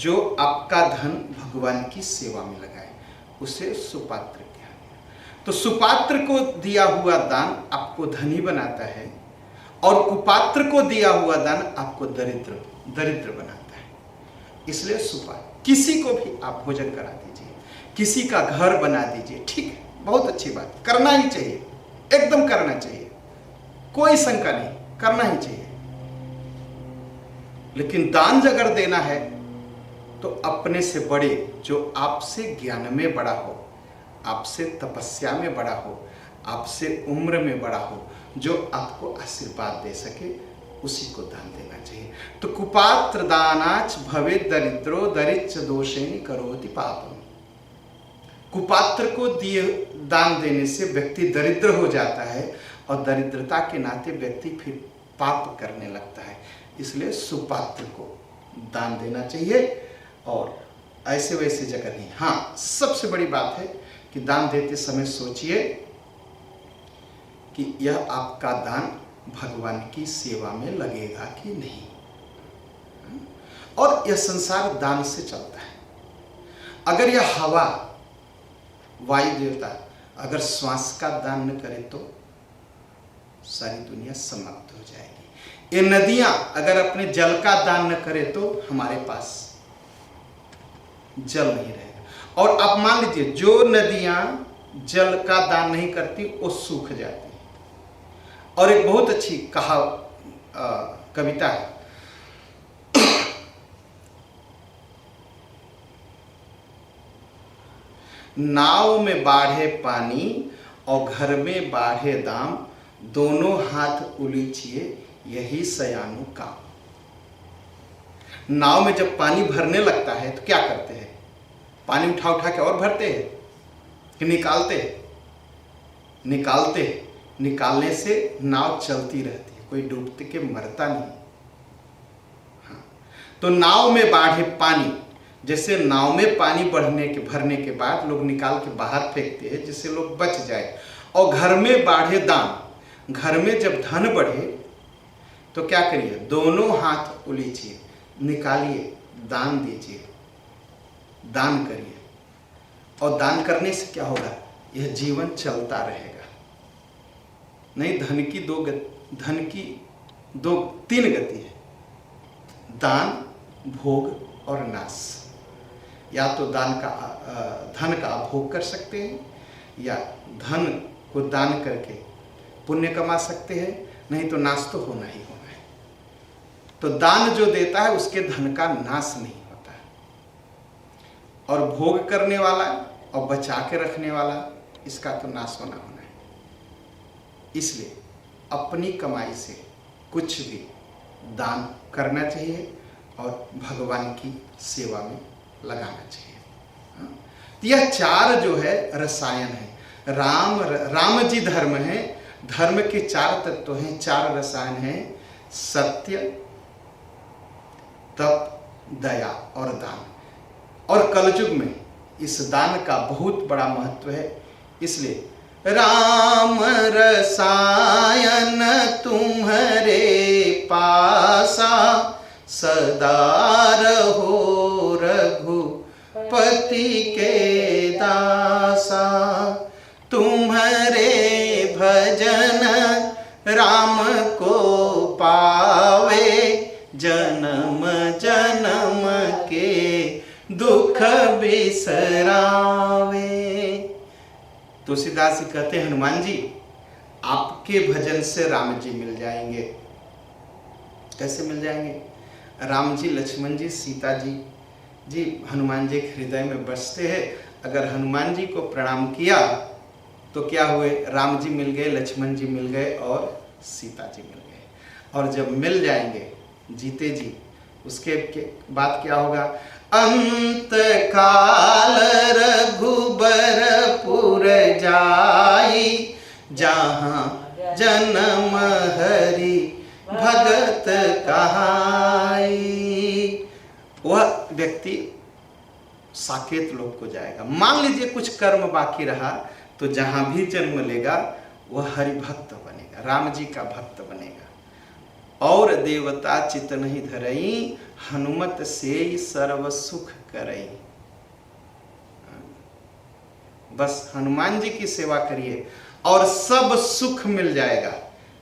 जो आपका धन भगवान की सेवा में लगाए, उसे सुपात्र कहा गया। तो सुपात्र को दिया हुआ दान आपको धनी बनाता है, और कुपात्र को दिया हुआ दान आपको दरिद्र बनाता है। इसलिए सुपात्र, किसी को भी आप भोजन करा दीजिए, किसी का घर बना दीजिए, ठीक है, बहुत अच्छी बात, करना ही चाहिए, एकदम करना चाहिए, कोई शंका नहीं, करना ही चाहिए। लेकिन दान अगर देना है तो अपने से बड़े, जो आपसे ज्ञान में बड़ा हो, आपसे तपस्या में बड़ा हो, आपसे उम्र में बड़ा हो, जो आपको आशीर्वाद दे सके, उसी को दान देना चाहिए। तो कुपात्र दानाच भवेत् दरिद्रो दरिच्च दोषेन करोति पापम। कुपात्र को दिए दान देने से व्यक्ति दरिद्र हो जाता है, और दरिद्रता के नाते व्यक्ति फिर पाप करने लगता है। इसलिए सुपात्र को दान देना चाहिए, और ऐसे वैसे जगह नहीं। हाँ, सबसे बड़ी बात है कि दान देते समय सोचिए कि यह आपका दान भगवान की सेवा में लगेगा कि नहीं। और यह संसार दान से चलता है। अगर यह हवा, वायु देवता अगर श्वास का दान न करे तो सारी दुनिया समाप्त हो जाएगी। ये नदियां अगर अपने जल का दान न करे तो हमारे पास जल नहीं रहेगा। और आप मान लीजिए, जो नदियां जल का दान नहीं करती वो सूख जाती। और एक बहुत अच्छी कविता है, नाव में बाढ़े पानी और घर में बाढ़े दाम, दोनों हाथ उलीचिए यही सयानु काम। नाव में जब पानी भरने लगता है तो क्या करते हैं? पानी उठा उठा के और भरते हैं कि निकालते हैं? निकालते हैं। निकालने से नाव चलती रहती है, कोई डूबते के मरता नहीं। हाँ, तो नाव में बाढ़े पानी, जैसे नाव में पानी भरने के बाद लोग निकाल के बाहर फेंकते हैं जिससे लोग बच जाए। और घर में बाढ़े दान, घर में जब धन बढ़े तो क्या करिए? दोनों हाथ उलीचिए, निकालिए, दान दीजिए, दान करिए। और दान करने से क्या होगा? यह जीवन चलता रहेगा। नहीं, धन की तीन गति है: दान, भोग और नाश। या तो धन का भोग कर सकते हैं, या धन को दान करके पुण्य कमा सकते हैं, नहीं तो नाश तो होना ही होना है। तो दान जो देता है उसके धन का नाश नहीं होता है। और भोग करने वाला और बचा के रखने वाला, इसका तो नाश होना है। इसलिए अपनी कमाई से कुछ भी दान करना चाहिए और भगवान की सेवा में लगाना चाहिए। यह चार जो है रसायन है। राम जी धर्म है। धर्म के चार तत्व हैं, चार रसायन हैं: सत्य, तप, दया और दान। और कलयुग में इस दान का बहुत बड़ा महत्व है। इसलिए राम रसायन तुम्हारे पासा, सदा रहो रघुपति के दासा। तुम्हारे भजन राम को पावे, जन्म जन्म के दुख बिसरावे। तुलसीदास जी कहते हैं, हनुमान जी आपके भजन से राम जी मिल जाएंगे। कैसे मिल जाएंगे? राम जी, लक्ष्मण जी, सीता जी हनुमान जी के हृदय में बसते हैं। अगर हनुमान जी को प्रणाम किया तो क्या हुए? राम जी मिल गए, लक्ष्मण जी मिल गए और सीता जी मिल गए। और जब मिल जाएंगे जीते जी, उसके बाद क्या होगा? अंत काल रघुबरपुर जाई, जहाँ जन्म हरि भगत कहाई। वह व्यक्ति साकेत लोक को जाएगा। मान लीजिए कुछ कर्म बाकी रहा तो जहां भी जन्म लेगा वह हरि भक्त बनेगा, राम जी का भक्त बनेगा। और देवता चित नहीं धरई, हनुमत से सर्व सुख करई। बस हनुमान जी की सेवा करिए और सब सुख मिल जाएगा।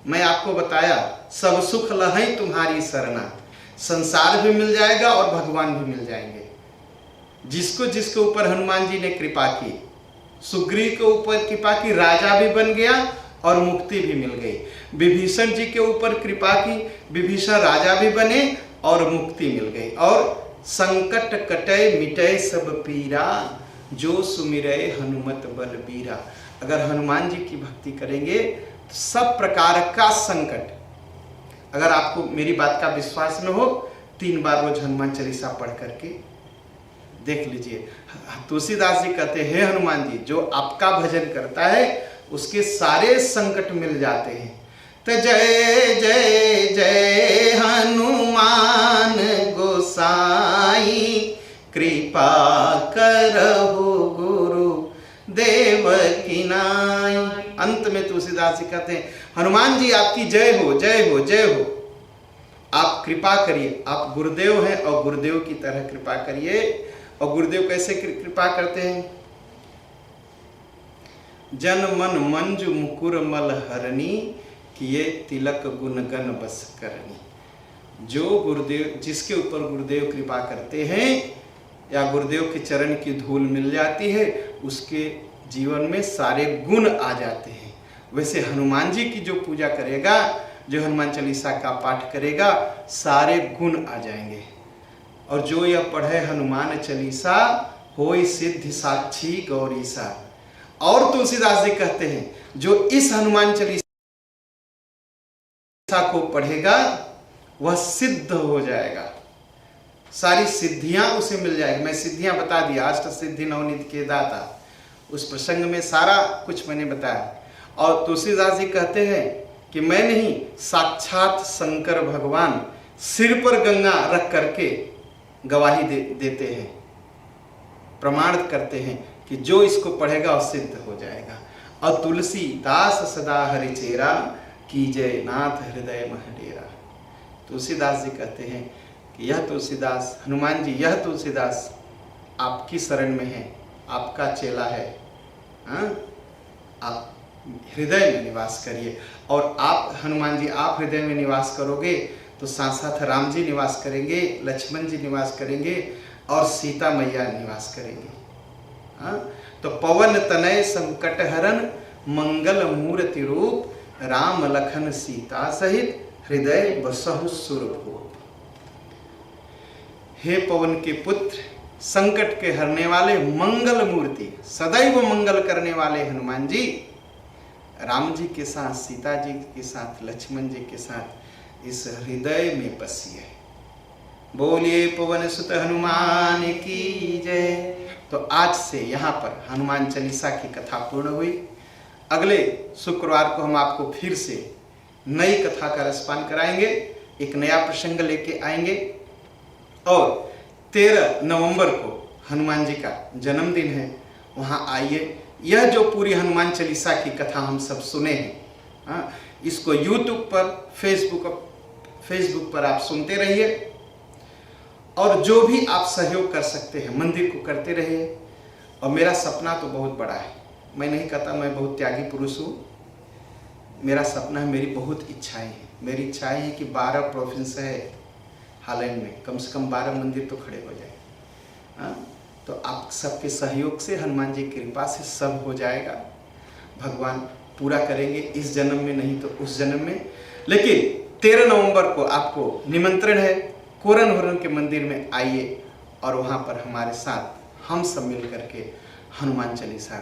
मैं आपको बताया, सब सुख लहई तुम्हारी सरना। संसार भी मिल जाएगा और भगवान भी मिल जाएंगे। जिसके ऊपर हनुमान जी ने कृपा की, सुग्रीव के ऊपर कृपा की, राजा भी बन गया और मुक्ति भी मिल गई। विभीषण जी के ऊपर कृपा की, विभीषण राजा भी बने और मुक्ति मिल गई। और संकट कटय मिटय सब पीरा, जो सुमिरय हनुमत बलबीरा। अगर हनुमान जी की भक्ति करेंगे तो सब प्रकार का संकट, अगर आपको मेरी बात का विश्वास न हो, 3 बार रोज हनुमान चालीसा पढ़ करके देख लीजिए। तुलसीदास जी कहते हैं, हे हनुमान जी, जो आपका भजन करता है उसके सारे संकट मिल जाते हैं। तो जय जय जय हनुमान गोसाई, कृपा करहु गुरु देव की नाई। अंत में तुलसीदास जी कहते हैं, हनुमान जी आपकी जय हो, जय हो, जय हो। आप कृपा करिए, आप गुरुदेव हैं और गुरुदेव की तरह कृपा करिए। और गुरुदेव कैसे कृपा करते हैं? जन मन मंजु मुकुर मल हरणी, किए तिलक गुण गण बस करनी। जो गुरुदेव, जिसके ऊपर गुरुदेव कृपा करते हैं या गुरुदेव के चरण की धूल मिल जाती है, उसके जीवन में सारे गुण आ जाते हैं। वैसे हनुमान जी की जो पूजा करेगा, जो हनुमान चालीसा का पाठ करेगा, सारे गुण आ जाएंगे। और जो यह पढ़े हनुमान चालीसा, होई सिद्धि साक्षी गौरीसा। और तुलसीदास जी कहते हैं, जो इस हनुमान चालीसा को पढ़ेगा वह सिद्ध हो जाएगा, सारी सिद्धियां उसे मिल जाएगी। मैं सिद्धियां बता दिया, अष्ट सिद्धि नवनीत के दाता, उस प्रसंग में सारा कुछ मैंने बताया। और तुलसीदास जी कहते हैं कि मैं नहीं, साक्षात शंकर भगवान सिर पर गंगा रख करके गवाही देते हैं, प्रमाण करते हैं कि जो इसको पढ़ेगा वह सिद्ध हो जाएगा। और तुलसीदास सदा हरिचेरा कीजय नाथ हृदय महडेरा। तुलसीदास जी कहते हैं कि यह तुलसीदास, हनुमान जी यह तुलसीदास आपकी शरण में है, आपका चेला है, आप हृदय में निवास करिए। और आप हनुमान जी आप हृदय में निवास करोगे तो साथ साथ राम जी निवास करेंगे, लक्ष्मण जी निवास करेंगे और सीता मैया निवास करेंगे। तो पवन तनय संकट हरण मंगल मूर्ति रूप राम लखन सीता सहित हृदय बसहु सुरभूप। हे पवन के पुत्र, संकट के हरने वाले, मंगल मूर्ति, सदैव मंगल करने वाले हनुमान जी राम जी के साथ, सीता जी के साथ, लक्ष्मण जी के साथ इस हृदय में बसिए। बोलिए पवन सुत हनुमान की जय। तो आज से यहाँ पर हनुमान चालीसा की कथा पूर्ण हुई। अगले शुक्रवार को हम आपको फिर से नई कथा का रसपान कराएंगे, एक नया प्रसंग लेके आएंगे। और 13 नवंबर को हनुमान जी का जन्मदिन है, वहाँ आइए। यह जो पूरी हनुमान चालीसा की कथा हम सब सुने हैं, इसको यूट्यूब पर, फेसबुक पर आप सुनते रहिए। और जो भी आप सहयोग कर सकते हैं मंदिर को करते रहिए। और मेरा सपना तो बहुत बड़ा है, मैं नहीं कहता मैं बहुत त्यागी पुरुष हूँ। मेरा सपना है, मेरी बहुत इच्छाएं हैं। मेरी इच्छाएं है कि 12 प्रोविंस है हालैंड में, कम से कम 12 मंदिर तो खड़े हो जाए। तो आप सबके सहयोग से, हनुमान जी की कृपा से सब हो जाएगा। भगवान पूरा करेंगे, इस जन्म में नहीं तो उस जन्म में। लेकिन 13 नवंबर को आपको निमंत्रण है, कोरन होरन के मंदिर में आइए और वहाँ पर हमारे साथ हम सब मिल करके हनुमान चालीसा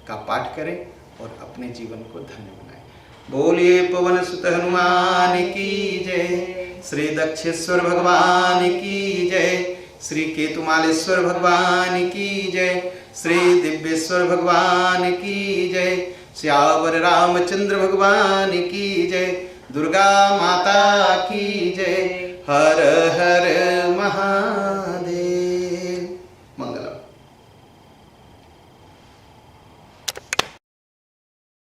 का पाठ करें और अपने जीवन को धन्य बनाएं। बोलिए पवन सुत हनुमान की जय, श्री दक्षेश्वर भगवान की जय, श्री केतुमालेश्वर भगवान की जय, श्री दिव्येश्वर भगवान की जय, श्यावर रामचंद्र भगवान की जय, दुर्गा माता की जय। हर